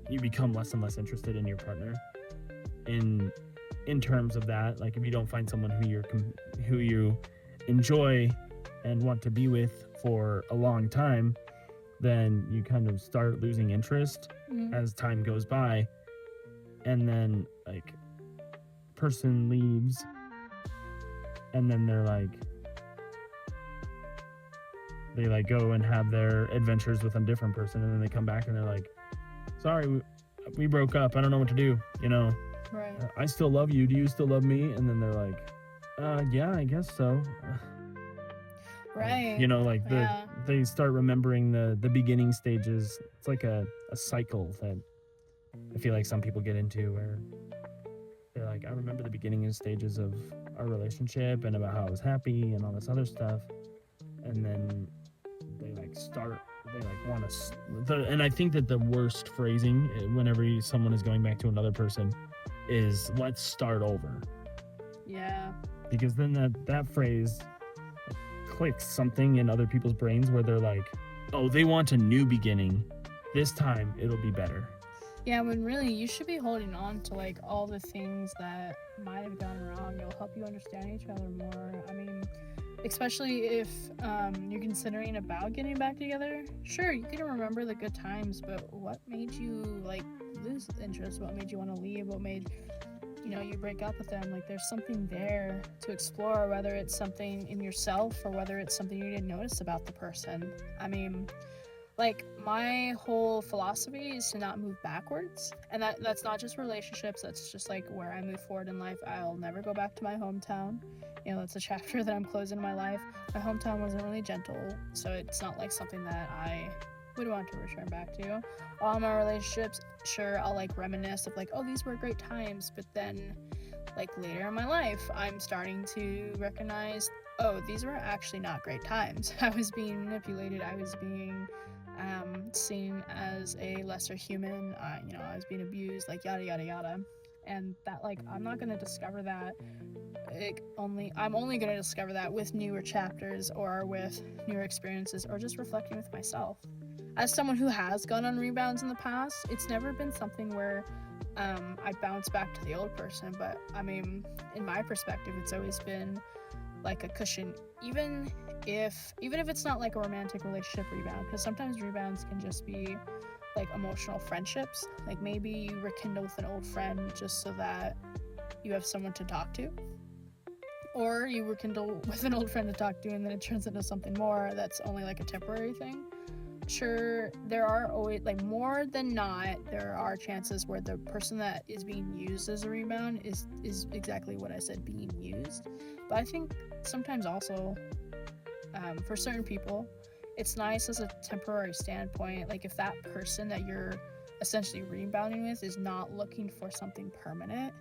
you become less and less interested in your partner. In terms of that, like if you don't find someone who you enjoy and want to be with for a long time, then you kind of start losing interest Mm-hmm. as time goes by, and then like person leaves, and then they're like. They like go and have their adventures with a different person, and then they come back and they're like, "Sorry, we broke up. I don't know what to do. Right. I still love you. Do you still love me?" And then they're like, "Yeah, I guess so." Right. Like Yeah. they start remembering the beginning stages. It's like a cycle that I feel like some people get into where they're like, "I remember the beginning stages of our relationship and about how I was happy and all this other stuff," and then they want to and I think that the worst phrasing whenever someone is going back to another person is "let's start over," Yeah. because then that phrase clicks something in other people's brains where they're like, oh, they want a new beginning, this time it'll be better. Yeah, when really you should be holding on to like all the things that might have gone wrong. It'll help you understand each other more. I mean, especially if you're considering about getting back together. Sure, you can remember the good times, but what made you like lose interest? What made you want to leave? What made you break up with them? Like, there's something there to explore, whether it's something in yourself or whether it's something you didn't notice about the person. I mean, like, my whole philosophy is to not move backwards, and that's not just relationships. That's just like where I move forward in life. I'll never go back to my hometown. That's a chapter that I'm closing in my life. My hometown wasn't really gentle, so it's not like something that I would want to return back to. All my relationships, sure, I'll like reminisce of like, oh, these were great times, but then like later in my life, I'm starting to recognize, oh, these were actually not great times. I was being manipulated. I was being seen as a lesser human. I was being abused, like yada yada yada. And that, like, I'm not gonna discover that. I'm only gonna discover that with newer chapters or with newer experiences or just reflecting with myself. As someone who has gone on rebounds in the past, it's never been something where I bounce back to the old person. But I mean, in my perspective, it's always been like a cushion, even if it's not like a romantic relationship rebound, because sometimes rebounds can just be like emotional friendships. Like maybe you rekindle with an old friend just so that you have someone to talk to, or you rekindle with an old friend to talk to and then it turns into something more that's only like a temporary thing. Sure, there are always, like, more than not, there are chances where the person that is being used as a rebound is exactly what I said, being used. But I think sometimes also for certain people, it's nice as a temporary standpoint. Like if that person that you're essentially rebounding with is not looking for something permanent,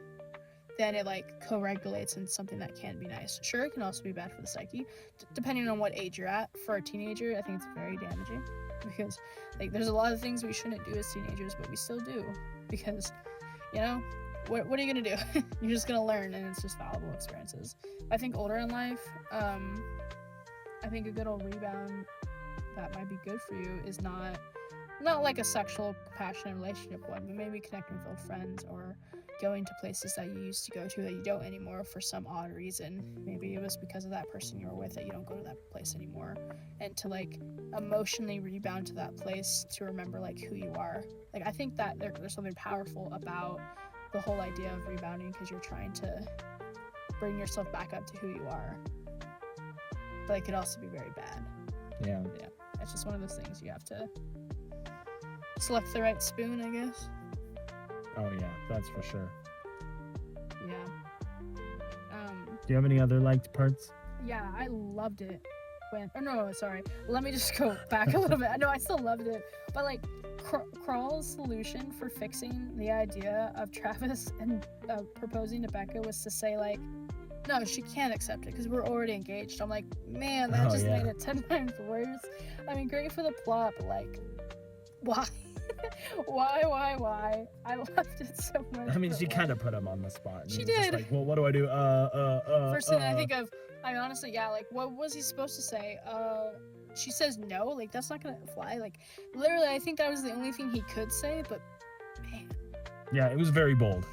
then it like co-regulates into something that can be nice. Sure, it can also be bad for the psyche, depending on what age you're at. For a teenager, I think it's very damaging because like there's a lot of things we shouldn't do as teenagers, but we still do because, you know, what are you gonna do? You're just gonna learn, and it's just valuable experiences. I think older in life, I think a good old rebound that might be good for you is not like a sexual passionate relationship one, but maybe connecting with old friends or going to places that you used to go to that you don't anymore for some odd reason. Maybe it was because of that person you were with that you don't go to that place anymore, and to like emotionally rebound to that place to remember like who you are. Like I think that there's something powerful about the whole idea of rebounding because you're trying to bring yourself back up to who you are, but it could also be very bad. Yeah. It's just one of those things you have to select the right spoon, I guess. Oh yeah, that's for sure. Yeah. Do you have any other liked parts? Yeah, I loved it when. Oh no, sorry. Let me just go back a little bit. No, I still loved it, but like Crawl's solution for fixing the idea of Travis and proposing to Becca was to say like, no, she can't accept it because we're already engaged. I'm like, man, that just made it 10 times worse. I mean, great for the plot, but like, why? why? I loved it so much. I mean, she kind of put him on the spot. She did. Just like, well, what do I do? First thing I think of, I mean, honestly, yeah, like, what was he supposed to say? She says no, like, that's not gonna fly. Like, literally, I think that was the only thing he could say, but, man. Yeah, it was very bold.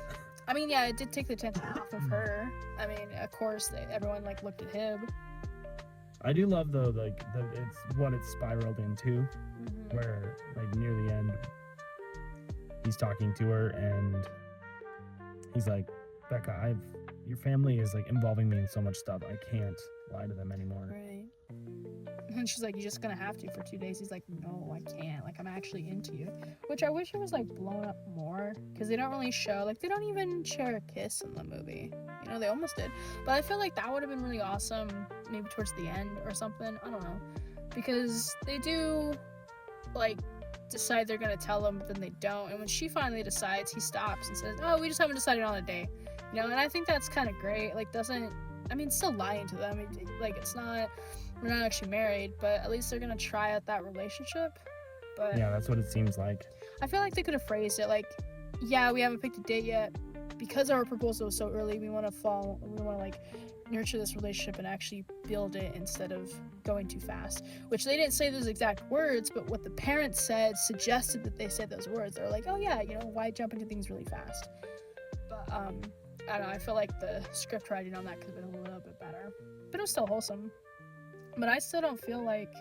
I mean, yeah, it did take the attention off of her. I mean, of course, everyone, like, looked at him. I do love, though, like, it's what it's spiraled into, where, like, near the end, he's talking to her, and he's like, Becca, your family is, like, involving me in so much stuff. I can't lie to them anymore. Right. And she's like, you're just gonna have to for 2 days. He's like, no, I can't. Like, I'm actually into you. Which I wish it was, like, blown up more. Because they don't really show, like, they don't even share a kiss in the movie. You know, they almost did. But I feel like that would have been really awesome, maybe towards the end or something. I don't know. Because they do, like, decide they're gonna tell him, but then they don't. And when she finally decides, he stops and says, oh, we just haven't decided on a day. You know, and I think that's kind of great. Like, still lying to them. Like, it's not, we're not actually married, but at least they're gonna try out that relationship. But yeah, that's what it seems like. I feel like they could have phrased it like, yeah, we haven't picked a date yet because our proposal was so early. We want to like nurture this relationship and actually build it instead of going too fast. Which they didn't say those exact words, but what the parents said suggested that they said those words. They're like, oh yeah, you know, why jump into things really fast? But I don't know. I feel like the script writing on that could have been a little bit better, but it was still wholesome. But I still don't feel like,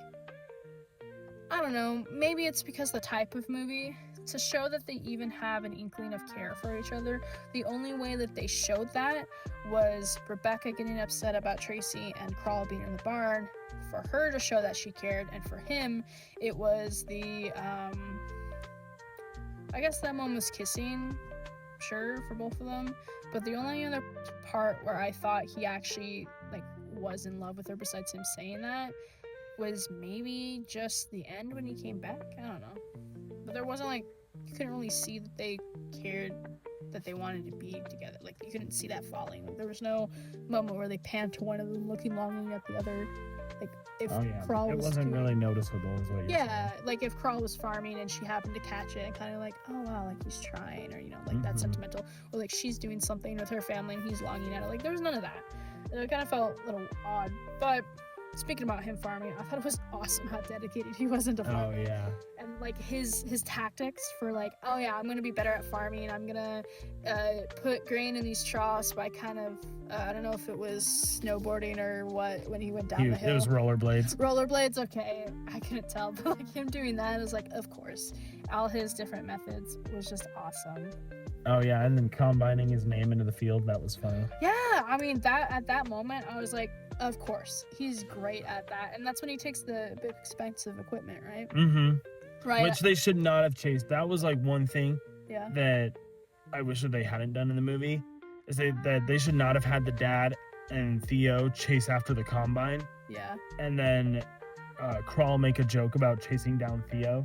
I don't know, maybe it's because the type of movie, to show that they even have an inkling of care for each other, the only way that they showed that was Rebecca getting upset about Tracy and Crawl being in the barn, for her to show that she cared, and for him, it was the, I guess them almost kissing, sure, for both of them, but the only other part where I thought he actually, like, was in love with her besides him saying that was maybe just the end when he came back. I don't know. But there wasn't like, you couldn't really see that they cared, that they wanted to be together. Like, you couldn't see that falling. Like, there was no moment where they panned to one of them looking longing at the other. Like, if Crawl it was wasn't doing, really noticeable, is what you're yeah, like if Crawl was farming and she happened to catch it and kind of like, oh wow, like he's trying, or like that's sentimental, or like she's doing something with her family and he's longing at it. Like, there was none of that. It kind of felt a little odd. But speaking about him farming, I thought it was awesome how dedicated he was into saying. farming. Oh yeah. And like his tactics for like, oh yeah, I'm gonna be better at farming. I'm gonna put grain in these troughs by kind of I don't know if it was snowboarding or what, when he went down the hill. It was rollerblades. Rollerblades, okay, I couldn't tell, but like him doing that is like, of course, all his different methods was just awesome. Oh yeah, and then combining his name into the field, that was funny. Yeah, I mean, that at that moment, I was like, of course, he's great at that, and that's when he takes the big expensive equipment, right? Mm-hmm. Right. Which they should not have chased. That was like one thing Yeah. that I wish that they hadn't done in the movie, is that they should not have had the dad and Theo chase after the combine, Yeah. and then Crawl make a joke about chasing down Theo,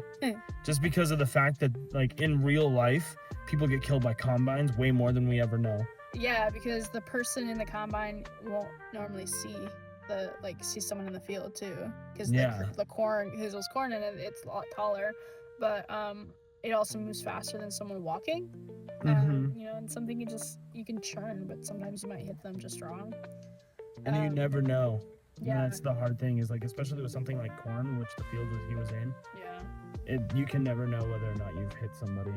just because of the fact that like in real life, people get killed by combines way more than we ever know. Yeah, because the person in the combine won't normally see someone in the field too, because Yeah. the corn, his was corn in it, it's a lot taller, but it also moves faster than someone walking. Mhm. And something you can churn, but sometimes you might hit them just wrong. And you never know. Yeah. And that's the hard thing, is like, especially with something like corn, which the field he was in, Yeah. you can never know whether or not you've hit somebody.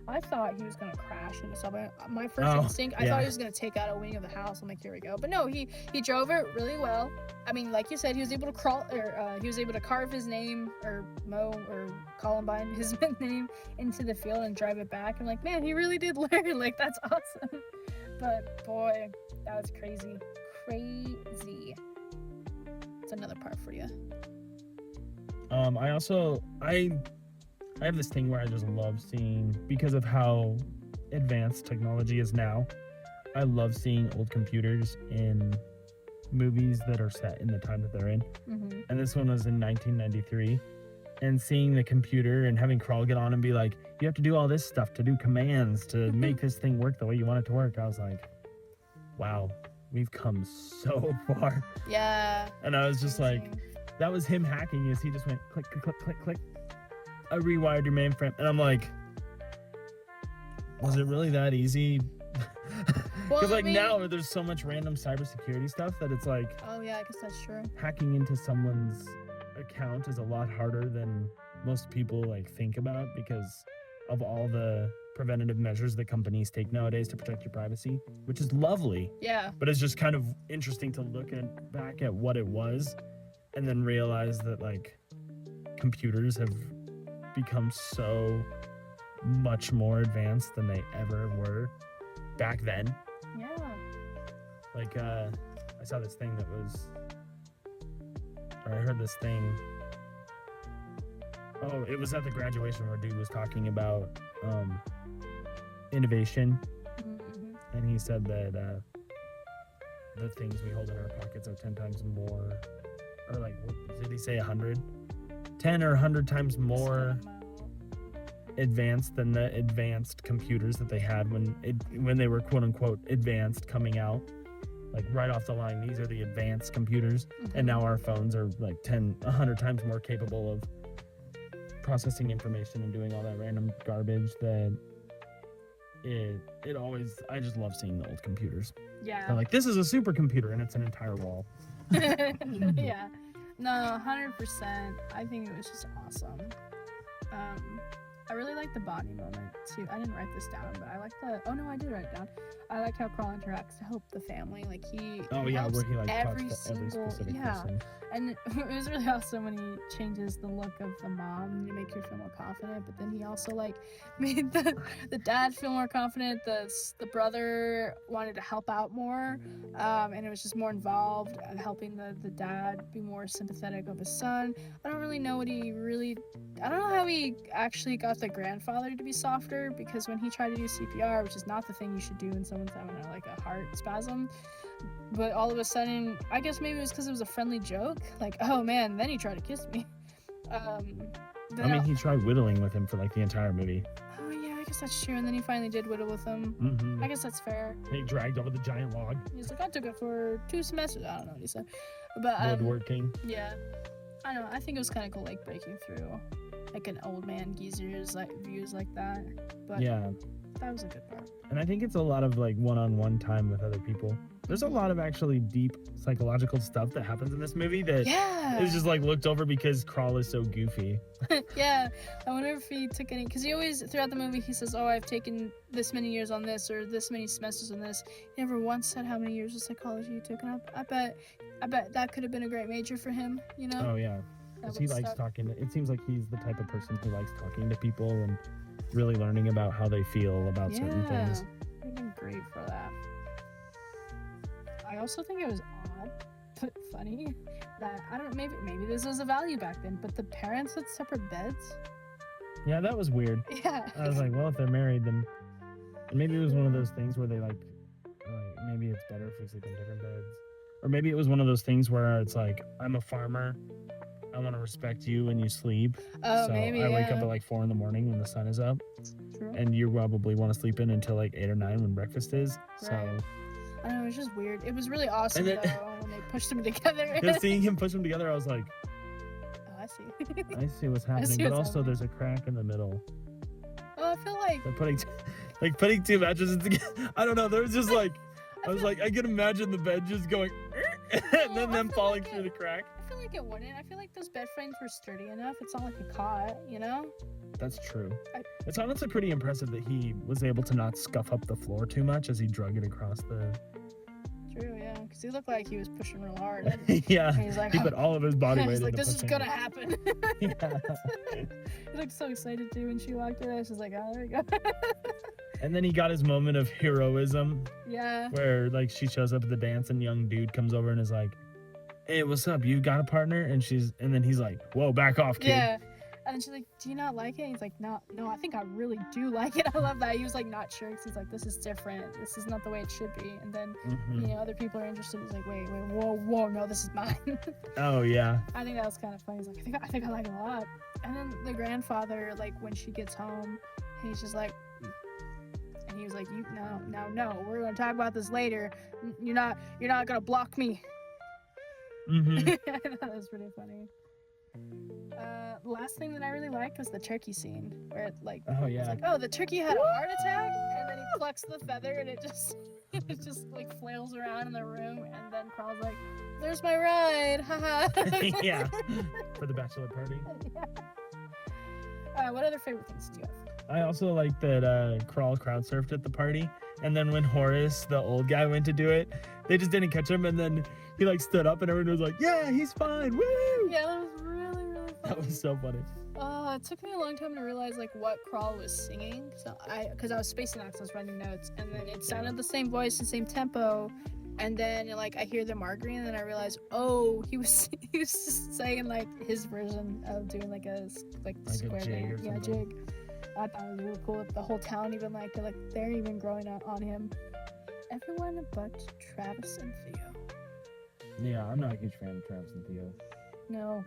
I thought he was gonna crash into something. My first Oh, instinct, I yeah. thought he was gonna take out a wing of the house. I'm like, here we go. But no, he drove it really well. I mean, like you said, he was able to crawl, or he was able to carve his name, or Mo, or Columbine, his name, into the field and drive it back. I'm like, man, he really did learn. Like, that's awesome. But boy, that was crazy. It's another part for you. I have this thing where I just love seeing, because of how advanced technology is now, I love seeing old computers in movies that are set in the time that they're in. Mm-hmm. And this one was in 1993. And seeing the computer and having Crawl get on and be like, you have to do all this stuff to do commands to make this thing work the way you want it to work. I was like, wow, we've come so far. Yeah. And I was just like, that was him hacking, is he just went click, click, click, click, click. I rewired your mainframe. And I'm like, was it really that easy? Because Well, I mean- now there's so much random cybersecurity stuff that it's like, Oh yeah, I guess that's true. hacking into someone's account is a lot harder than most people like think about, because of all the preventative measures that companies take nowadays to protect your privacy, which is lovely. Yeah. But it's just kind of interesting to look back at what it was, and then realize that like computers have become so much more advanced than they ever were back then. Yeah. Like I saw this thing that was, or I heard this thing. Oh, it was at the graduation where dude was talking about innovation, Mm-hmm. and he said that the things we hold in our pockets are 10 times more, or like, what did he say, 100? 10 or 100 times more advanced than the advanced computers that they had when they were quote unquote advanced coming out. Like right off the line, these are the advanced computers, and now our phones are like 100 times more capable of processing information and doing all that random garbage that it always, I just love seeing the old computers. Yeah. They're like, this is a supercomputer, and it's an entire wall. Yeah. No, 100%. I think it was just awesome. I really like the body moment too. I didn't write this down, but I like oh no, I did write it down. I like how Crawl interacts to help the family. Like he helps where he like every talks to every single specific yeah. person. And it was really awesome when he changes the look of the mom to make her feel more confident. But then he also like made the dad feel more confident. The brother wanted to help out more, and it was just more involved, helping the dad be more sympathetic of his son. I don't really know I don't know how he actually got the grandfather to be softer, because when he tried to do CPR, which is not the thing you should do when someone's having like a heart spasm, but all of a sudden, I guess maybe it was because it was a friendly joke, like, oh man, then he tried to kiss me. I mean, he tried whittling with him for like the entire movie. Oh yeah, I guess that's true. And then he finally did whittle with him. Mm-hmm. I guess that's fair. He dragged over the giant log. He's like, I took it for 2 semesters. I don't know what he said, but Woodworking. yeah, I don't know. I think it was kind of cool, like breaking through, like an old man geezer's like views like that. But Yeah, that was a good part. and I think it's a lot of like one-on-one time with other people. There's a lot of actually deep psychological stuff that happens in this movie that Yeah. is just like looked over because Crawl is so goofy. Yeah, I wonder if he took any, because he always, throughout the movie, he says, oh, I've taken this many years on this, or this many semesters on this. He never once said how many years of psychology he took up. I bet that could have been a great major for him, you know? Oh yeah, That because he would've likes stuck. talking. It seems like he's the type of person who likes talking to people and really learning about how they feel about certain things. Would have been great for that. I also think it was odd, but funny, that, I don't know, maybe this was a value back then, but the parents had separate beds. Yeah, that was weird. Yeah. I was like, well, if they're married, then and maybe it was one of those things where they like maybe it's better if we sleep in different beds, or maybe it was one of those things where it's like, I'm a farmer, I want to respect you when you sleep, Oh, so maybe, I wake yeah. up at like 4 a.m. when the sun is up, True. and you probably want to sleep in until like 8 or 9 when breakfast is. So Right. I don't know, it was just weird. It was really awesome, And then- though, when they pushed them together. just seeing him push them together, I was like, Oh, I see. I see what's happening, see but what's also happening. there's a crack in the middle. Oh, I feel like They're putting two mattresses together. I don't know. There was just like, I was like, I could imagine the bed just going, and Well, then I them feel falling like through the crack. I feel like it wouldn't. I feel like those bed frames were sturdy enough. It's not like a cot, you know? That's true. I- It's honestly pretty impressive that he was able to not scuff up the floor too much as he drug it across the. True, yeah. Because he looked like he was pushing real hard. And Yeah, he's like, he put all of his body weight he's into like, this is pushing gonna it. happen. Yeah. He looked so excited too when she walked in. She's like, oh, there we go. And then he got his moment of heroism Yeah. where like she shows up at the dance and young dude comes over and is like, hey, what's up? You got a partner? And then he's like, whoa, back off, kid. Yeah. And then she's like, do you not like it? He's like, no, I think I really do like it. I love that. He was like, not sure. 'Cause he's like, this is different. This is not the way it should be. And then, Mhm. you know, other people are interested. He's like, wait, whoa, no, this is mine. Oh, yeah. I think that was kind of funny. He's like, I think I like it a lot. And then the grandfather, like, when she gets home, he's just like, and he was like, no, we're gonna talk about this later. You're not gonna block me. hmm I thought that was pretty funny. The last thing that I really liked was the turkey scene, where it like, Oh, it's yeah. like, oh, the turkey had a heart attack, and then he plucks the feather, and it just like flails around in the room, and then Carl's like, "There's my ride, haha." Yeah. For the bachelor party. What other favorite things do you have? I also like that Crawl crowd surfed at the party, and then when Horace, the old guy, went to do it, they just didn't catch him, and then he like stood up, and everyone was like, "Yeah, he's fine, woo!" Yeah, that was really funny. That was so funny. It took me a long time to realize like what Crawl was singing, because I was spacing out, 'cause I was writing notes, and then it sounded the same voice and same tempo, and then like I hear the Marguerite, and then I realized, oh, he was just saying like his version of doing like a square jig thing. or Yeah, something. jig. I thought it was really cool. The whole town even liked it. Like they're even growing up on him. Everyone but Travis and Theo. Yeah, I'm not a huge fan of Travis and Theo. No,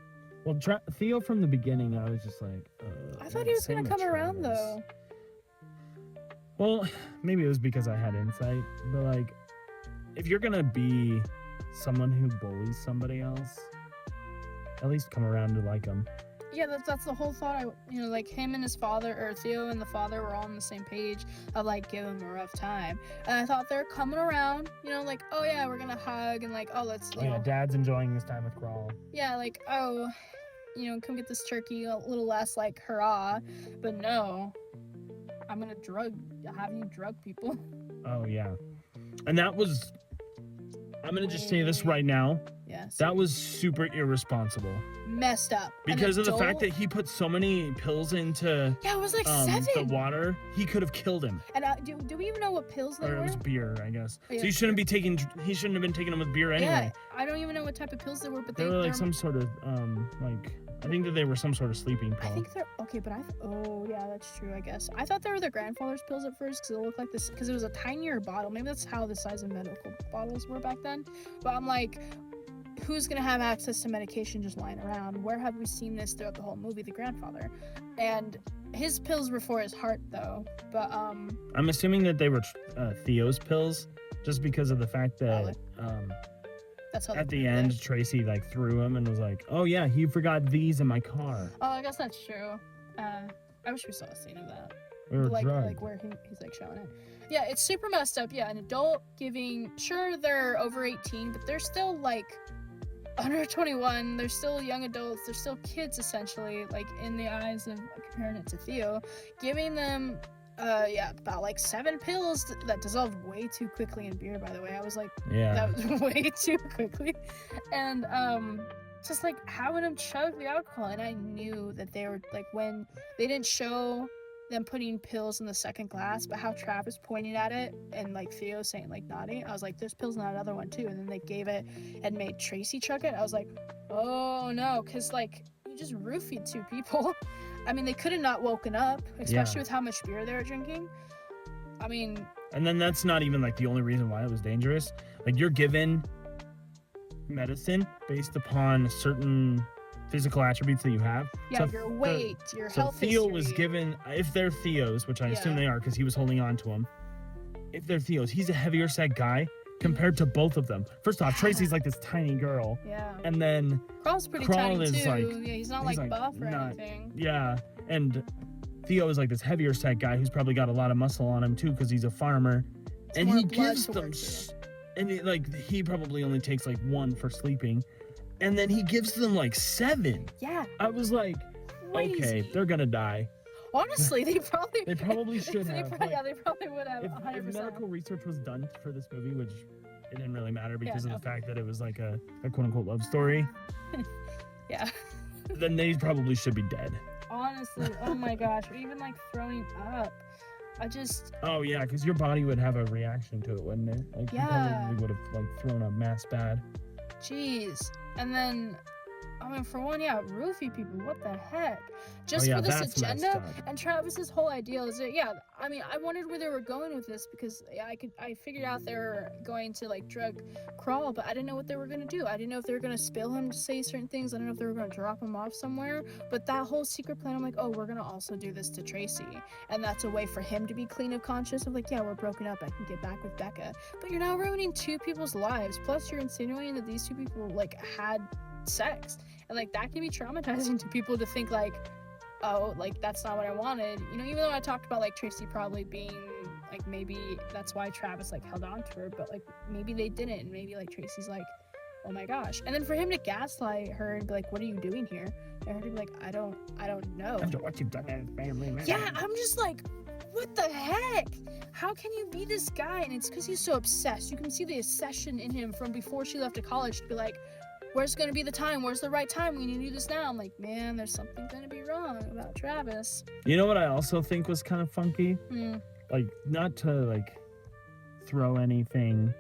Well, Theo from the beginning, I was just like, I thought he was gonna same come with around Travis. though. Well, maybe it was because I had insight, but like, if you're gonna be someone who bullies somebody else, at least come around to like them. Yeah, that's the whole thought. Like him and his father, or Theo and the father, were all on the same page of like give him a rough time. And I thought they're coming around, like, oh yeah, we're gonna hug, and like, oh, let's, Oh, yeah, Dad's enjoying his time with Crawl. yeah, like, oh, come get this turkey, a little less like hurrah. But no, I'm gonna have you drug people. Oh yeah, and that was. I'm gonna just say this right now. Yes. That was super irresponsible Messed up. An because of the fact adult- that he put so many pills into yeah, it was like the 7. water. He could have killed him. And do we even know what pills they Or it were? was beer, I guess. Oh, yeah, So he shouldn't be taking. He shouldn't have been taking them with beer anyway. Yeah, I don't even know what type of pills they were, but They were like they're- some sort of I think that they were some sort of sleeping I pill. think they're okay, but oh yeah, that's true. I guess I thought they were their grandfather's pills at first because it looked like this because it was a tinier bottle. Maybe that's how the size of medical bottles were back then. But I'm like, who's gonna have access to medication just lying around? Where have we seen this throughout the whole movie? The grandfather, and his pills were for his heart though. But I'm assuming that they were Theo's pills, just because of the fact that that's how at they the proved end it. Tracy like threw him and was like, "Oh yeah, he forgot these in my car. Oh, I guess that's true. I wish we saw a scene of that. We were like drugged." where he's like showing it. Yeah, it's super messed up. Yeah, an adult giving, sure they're over 18, but they're still like under 21. They're still young adults. They're still kids essentially, like in the eyes of comparing it to Theo, giving them about like 7 pills that dissolved way too quickly in beer, by the way. I was like, Yeah. that was way too quickly. And just like having them chug the alcohol, and I knew that they were like, when they didn't show them putting pills in the second glass, but how Travis pointed at it and like Theo saying like naughty, I was like, there's pills in that other one too. And then they gave it and made Tracy chug it. I was like, oh no, because like you just roofied 2 people. I mean, they could have not woken up, especially with how much beer they were drinking. I mean, And then that's not even like the only reason why it was dangerous. Like you're given medicine based upon certain physical attributes that you have. yeah, So your weight, your So health Theo history. was given, if they're Theos, which I assume Yeah. they are because he was holding on to him. If they're Theos, he's a heavier set guy compared to both of them. First off, Tracy's like this tiny girl, Yeah. and then Crawl's pretty Crawl tiny is, too. like- Yeah, he's not he's, like like, buff or not- anything. yeah, and Theo is like this heavier set guy who's probably got a lot of muscle on him too because he's a farmer, It's and more he blood gives to them, work through. and he probably only takes like 1 for sleeping, and then he gives them like 7. Yeah, I was like, crazy. okay, they're gonna die. Honestly, they probably They probably should they have. probably, like, yeah, they probably would have. if 100%. medical research was done for this movie, which it didn't really matter because no. of the fact that it was like a quote unquote love story, Yeah. then they probably should be dead. Honestly, oh my gosh, or even like throwing up. I just, Oh yeah, because your body would have a reaction to it, wouldn't it? Like you Yeah. probably would have like thrown up mass bad. jeez. And then, I mean, for one, yeah, roofie people. What the heck? Just oh yeah, for this that's agenda. messed up. And Travis's whole idea is that, yeah, I mean, I wondered where they were going with this because yeah, I figured out they were going to like drug Crawl, but I didn't know what they were gonna do. I didn't know if they were gonna spill him to say certain things. I didn't know if they were gonna drop him off somewhere. But that whole secret plan, I'm like, oh, we're gonna also do this to Tracy, and that's a way for him to be clean of conscience of like, yeah, we're broken up. I can get back with Becca. But you're now ruining 2 people's lives. Plus, you're insinuating that these 2 people like had sex, and like that can be traumatizing to people to think like, oh, like that's not what I wanted. You know, even though I talked about like Tracy probably being like, maybe that's why Travis like held on to her, but like maybe they didn't, and maybe like Tracy's like, oh my gosh. And then for him to gaslight her and be like, what are you doing here? And her to be like, I don't know. After what you've done as family man. Yeah, I'm just like, what the heck? How can you be this guy? And it's because he's so obsessed. You can see the obsession in him from before she left to college to be like, where's gonna be the time? Where's the right time? We need to do this now. I'm like, man, there's something gonna be wrong about Travis. You know what I also think was kind of funky? Hmm. Like, not to like throw anything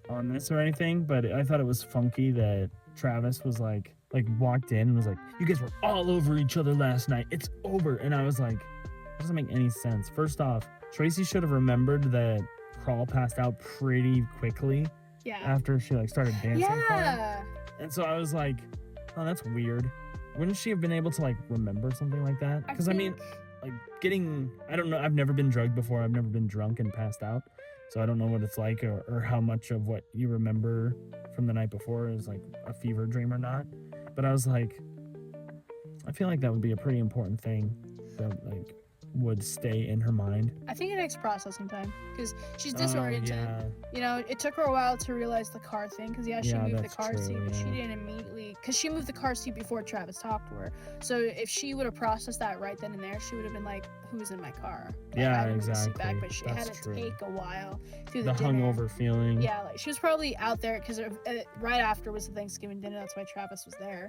on this or anything, but I thought it was funky that Travis was like walked in and was like, you guys were all over each other last night. It's over. And I was like, that doesn't make any sense. First off, Tracy should have remembered that Crawl passed out pretty quickly Yeah. after she like started dancing for him. Yeah. And so I was like, oh, that's weird. Wouldn't she have been able to like remember something like that? Because I mean, like getting, I don't know, I've never been drugged before. I've never been drunk and passed out. So I don't know what it's like or how much of what you remember from the night before is like a fever dream or not. But I was like, I feel like that would be a pretty important thing that like would stay in her mind. I think it takes processing time because she's Oh, disoriented. yeah. You know, it took her a while to realize the car thing because she Yeah, moved the that's car true, seat, but she yeah. didn't immediately because she moved the car seat before Travis talked to her. So if she would have processed that right then and there, she would have been like, "Who's in my car?" Like, Yeah, I didn't move the seat exactly. back, but she That's had to true. take a while through The the dinner. hungover feeling. Yeah, like she was probably out there because right after was the Thanksgiving dinner. That's why Travis was there.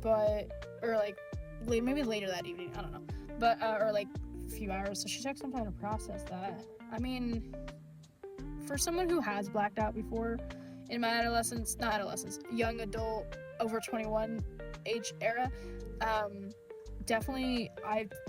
But or like maybe later that evening. I don't know. But or like a few hours, so she took some time to process that. I mean, for someone who has blacked out before, in my young adult, over 21 age era, definitely,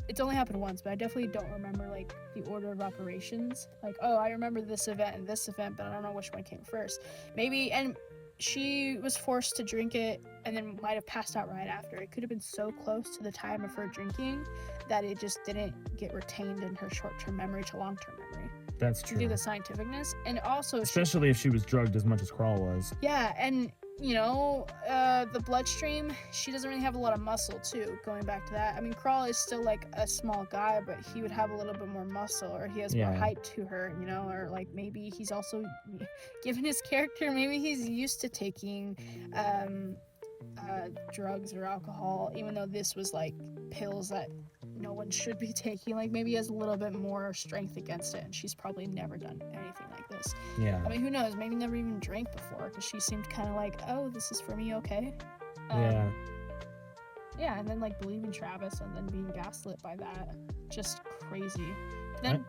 it's only happened once, but I definitely don't remember, like, the order of operations. Like, oh, I remember this event and this event, but I don't know which one came first. Maybe, and she was forced to drink it and then might have passed out right after. It could have been so close to the time of her drinking that it just didn't get retained in her short-term memory to long-term memory. That's To true. do the scientificness. And also, Especially if she was drugged as much as Crawl was. yeah, and the bloodstream, she doesn't really have a lot of muscle too, going back to that. I mean, Crawl is still like a small guy, but he would have a little bit more muscle, or he has more Yeah. height to her, or like maybe he's also, given his character, maybe he's used to taking drugs or alcohol, even though this was like pills that no one should be taking. Like, maybe he has a little bit more strength against it, and she's probably never done anything like this. Yeah. I mean, who knows? Maybe never even drank before, because she seemed kind of like, oh, this is for me, okay? Yeah. Yeah, and then like believing Travis and then being gaslit by that. Just crazy. Then,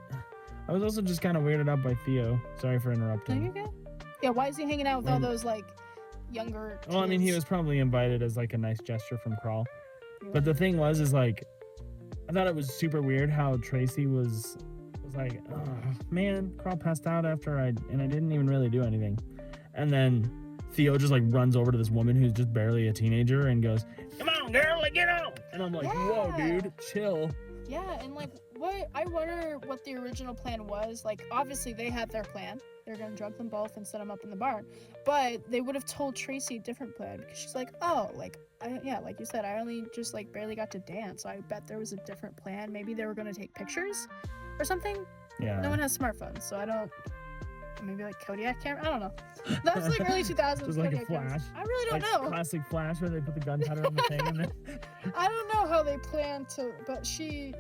I was also just kind of weirded out by Theo. Sorry for no, interrupting. you're good? Yeah, why is he hanging out with all When- those like younger kids? Well, I mean, he was probably invited as like a nice gesture from Crawl. Yeah. But the thing is like, I thought it was super weird how Tracy was like, oh, man, Crawl passed out after I didn't even really do anything. And then Theo just like runs over to this woman who's just barely a teenager and goes, come on, girl, like, get out. And I'm like, whoa, Yeah. dude, chill. Yeah, and like, I wonder what the original plan was. Like, obviously they had their plan. They're gonna drug them both and set them up in the barn. But they would have told Tracy a different plan, because she's like, oh, like, like you said, I only just like barely got to dance. So I bet there was a different plan. Maybe they were gonna take pictures or something. Yeah. No one has smartphones, so I don't. Maybe like Kodiak camera. I don't know. That was like early 2000s. Just like a Kodiak cameras. flash. I really Like don't know. classic Flash where they put the gunpowder on the thing and then I don't know how they planned to, but she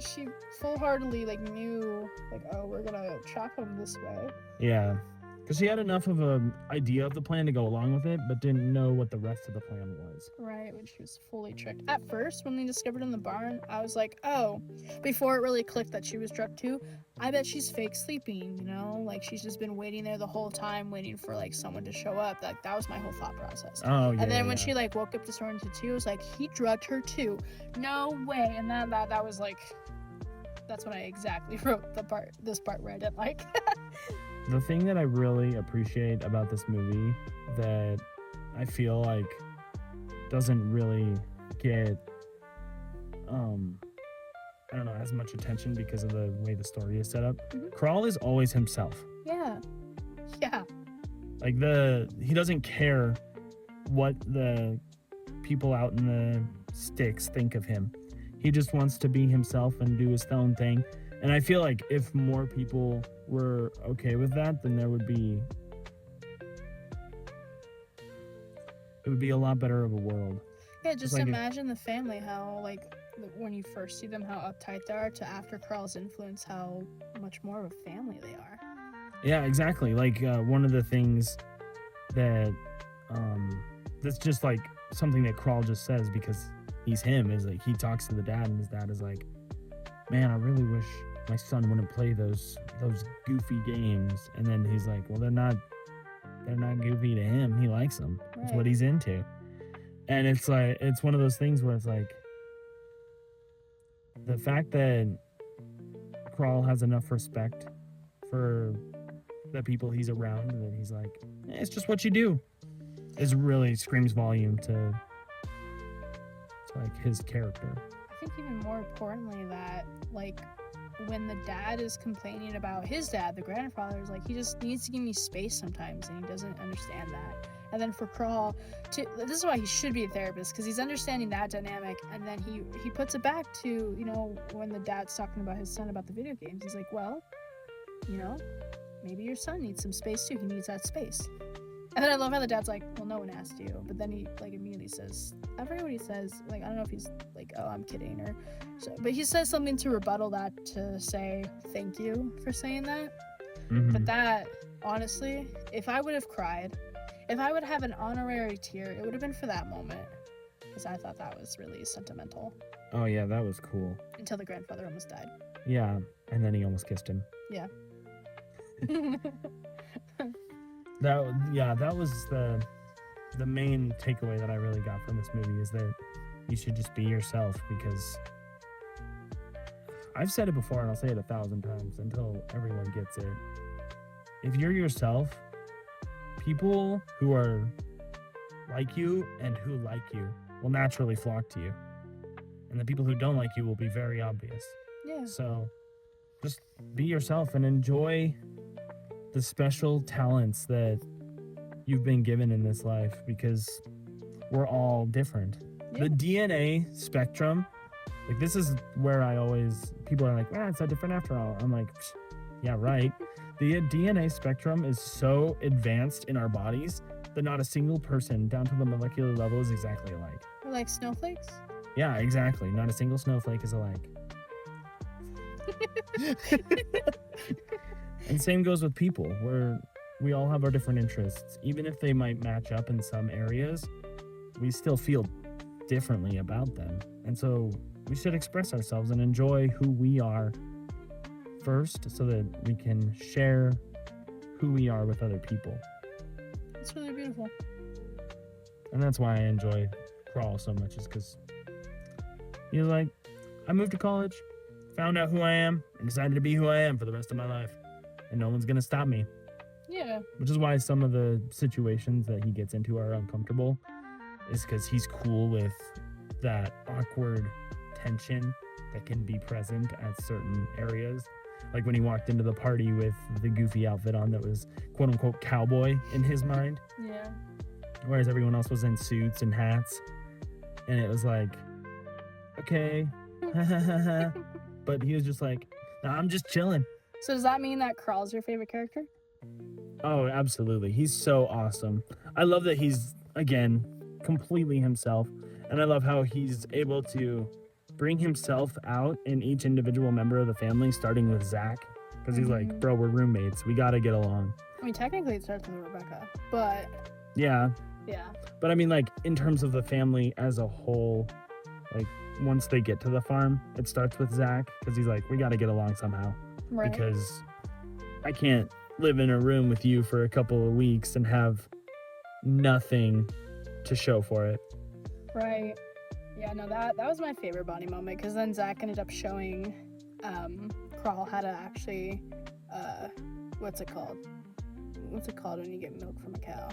full-heartedly like knew like, oh, we're gonna trap him this way. yeah, because she had enough of an idea of the plan to go along with it, but didn't know what the rest of the plan was. Right, when she was fully tricked. At first, when they discovered in the barn, I was like, oh, before it really clicked that she was drugged too, I bet she's fake sleeping, like she's just been waiting there the whole time, waiting for like someone to show up. Like, that was my whole thought process. Oh yeah. And then when yeah. she like woke up disoriented too, it was like, he drugged her too. No way. And that was like, that's when I exactly wrote this part where I didn't like. The thing that I really appreciate about this movie that I feel like doesn't really get I don't know, as much attention because of the way the story is set up. Mhm. Crawl is always himself. Yeah. Like he doesn't care what the people out in the sticks think of him. He just wants to be himself and do his own thing. And I feel like if more people were okay with that, then it would be a lot better of a world. Yeah, just like if- imagine the family, how like when you first see them, how uptight they are, to after Carl's influence, how much more of a family they are. Yeah, exactly. Like one of the things that that's just like something that Crawl just says because he's him is like he talks to the dad and his dad is like, man, I really wish my son wouldn't play those goofy games. And then he's like, well, they're not goofy to him. He likes them. It's what Right. he's into. And it's like it's one of those things where it's like the fact that Crawl has enough respect for the people he's around that he's like, it's just what you do, is really screams volume to like his character. I think even more importantly that like when the dad is complaining about his dad, the grandfather is like, he just needs to give me space sometimes, and he doesn't understand that. And then for Crawl, this is why he should be a therapist, because he's understanding that dynamic, and then he puts it back to, when the dad's talking about his son about the video games, he's like, well, maybe your son needs some space too. He needs that space. And then I love how the dad's like, well, no one asked you. But then he like immediately says, I forget what he says. Like, I don't know if he's like, oh, I'm kidding, or so, but he says something to rebuttal that, to say thank you for saying that. Mhm. But that, honestly, if I would have cried, if I would have an honorary tear, it would have been for that moment, because I thought that was really sentimental. Oh yeah, that was cool. until the grandfather almost died. Yeah, and then he almost kissed him. Yeah. That was the main takeaway that I really got from this movie is that you should just be yourself, because I've said it before and I'll say it 1,000 times until everyone gets it. If you're yourself, people who are like you and who like you will naturally flock to you. And the people who don't like you will be very obvious. Yeah. So just be yourself and enjoy the special talents that you've been given in this life, because we're all different. Yeah. The DNA spectrum, like this is where people are like, it's so different after all. I'm like, yeah, right. The DNA spectrum is so advanced in our bodies that not a single person down to the molecular level is exactly alike. Or like snowflakes? Yeah, exactly. Not a single snowflake is alike. And same goes with people, where we all have our different interests. Even if they might match up in some areas, we still feel differently about them. And so we should express ourselves and enjoy who we are first, so that we can share who we are with other people. It's really beautiful. And that's why I enjoy Crawl so much, is because he's like, I moved to college, found out who I am, and decided to be who I am for the rest of my life. And no one's going to stop me. Yeah. Which is why some of the situations that he gets into are uncomfortable, is because he's cool with that awkward tension that can be present at certain areas. Like when he walked into the party with the goofy outfit on that was quote unquote cowboy in his mind, Yeah. whereas everyone else was in suits and hats. And it was like, okay, but he was just like, nah, I'm just chilling. So does that mean that Crawl's your favorite character? Oh, absolutely. He's so awesome. I love that he's, again, completely himself. And I love how he's able to bring himself out in each individual member of the family, starting with Zach. Because he's like, bro, we're roommates. We got to get along. I mean, technically it starts with Rebecca, but Yeah. yeah. But I mean, like, in terms of the family as a whole, like, once they get to the farm, it starts with Zach. Because he's like, we got to get along somehow. Right. Because I can't live in a room with you for a couple of weeks and have nothing to show for it. Right. Yeah, no, that was my favorite Bonnie moment, because then Zach ended up showing Crawl how to actually, what's it called? What's it called when you get milk from a cow?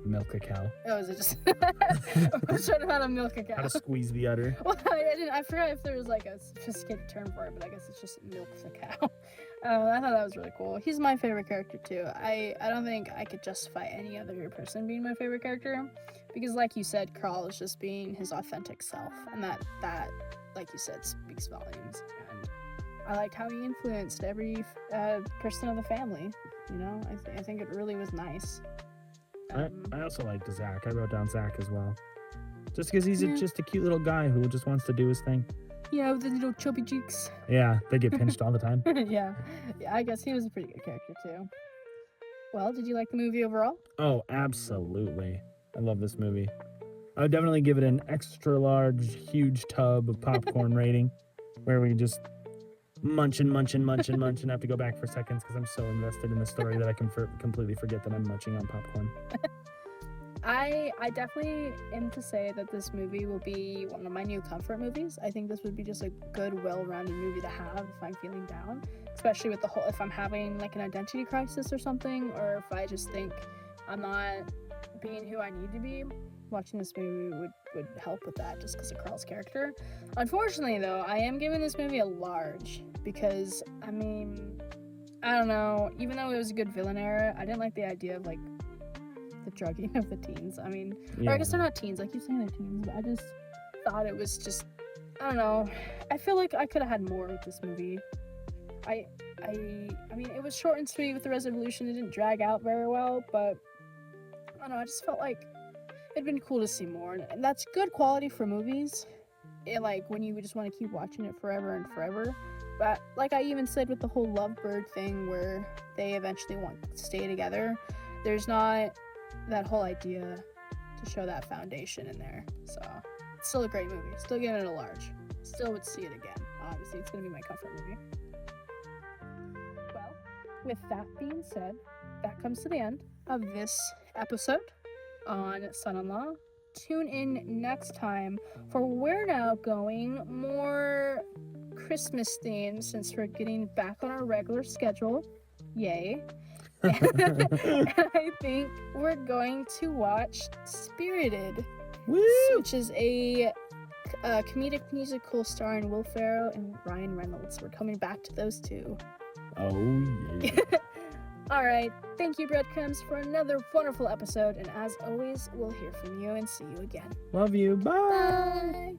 Milk a cow. Oh, is it just... I'm trying to how to milk a cow. How to squeeze the udder. Well, I forgot if there was like a sophisticated term for it, but I guess it's just milk the cow. I thought that was really cool. He's my favorite character too. I don't think I could justify any other person being my favorite character, because like you said, Crawl is just being his authentic self, and that like you said, speaks volumes. And I liked how he influenced every person of the family. You know, I think it really was nice. I also liked Zach. I wrote down Zach as well. Just because he's Yeah. just a cute little guy who just wants to do his thing. Yeah, with the little chubby cheeks. Yeah, they get pinched all the time. yeah, I guess he was a pretty good character too. Well, did you like the movie overall? Oh, absolutely. I love this movie. I would definitely give it an extra large, huge tub of popcorn rating, where we just munch and have to go back for seconds because I'm so invested in the story that I can completely forget that I'm munching on popcorn. I definitely am to say that this movie will be one of my new comfort movies. I think this would be just a good, well-rounded movie to have if I'm feeling down, especially with if I'm having like an identity crisis or something, or if I just think I'm not being who I need to be. Watching this movie would help with that, just because of Carl's character. Unfortunately, though, I am giving this movie a large, because, I mean, I don't know, even though it was a good villain era, I didn't like the idea of, like, the drugging of the teens. I mean, or I guess they're not teens, I keep saying they're teens, but I just thought it was just, I don't know, I feel like I could have had more with this movie. I mean, it was short and sweet with the resolution, it didn't drag out very well, but, I don't know, I just felt like it'd been cool to see more, and that's good quality for movies. Like when you just want to keep watching it forever and forever. But like I even said with the whole Lovebird thing, where they eventually want to stay together, there's not that whole idea to show that foundation in there. So it's still a great movie. Still giving it a large. still would see it again. Obviously, it's gonna be my comfort movie. Well, with that being said, that comes to the end of this episode on Son-in-Law. Tune in next time for we're now going more Christmas themed since we're getting back on our regular schedule. Yay. And I think we're going to watch Spirited, Woo! which is a comedic musical starring Will Ferrell and Ryan Reynolds. We're coming back to those two. Oh, yeah. All right. Thank you, Breadcrumbs, for another wonderful episode. And as always, we'll hear from you and see you again. Love you. Bye. Bye.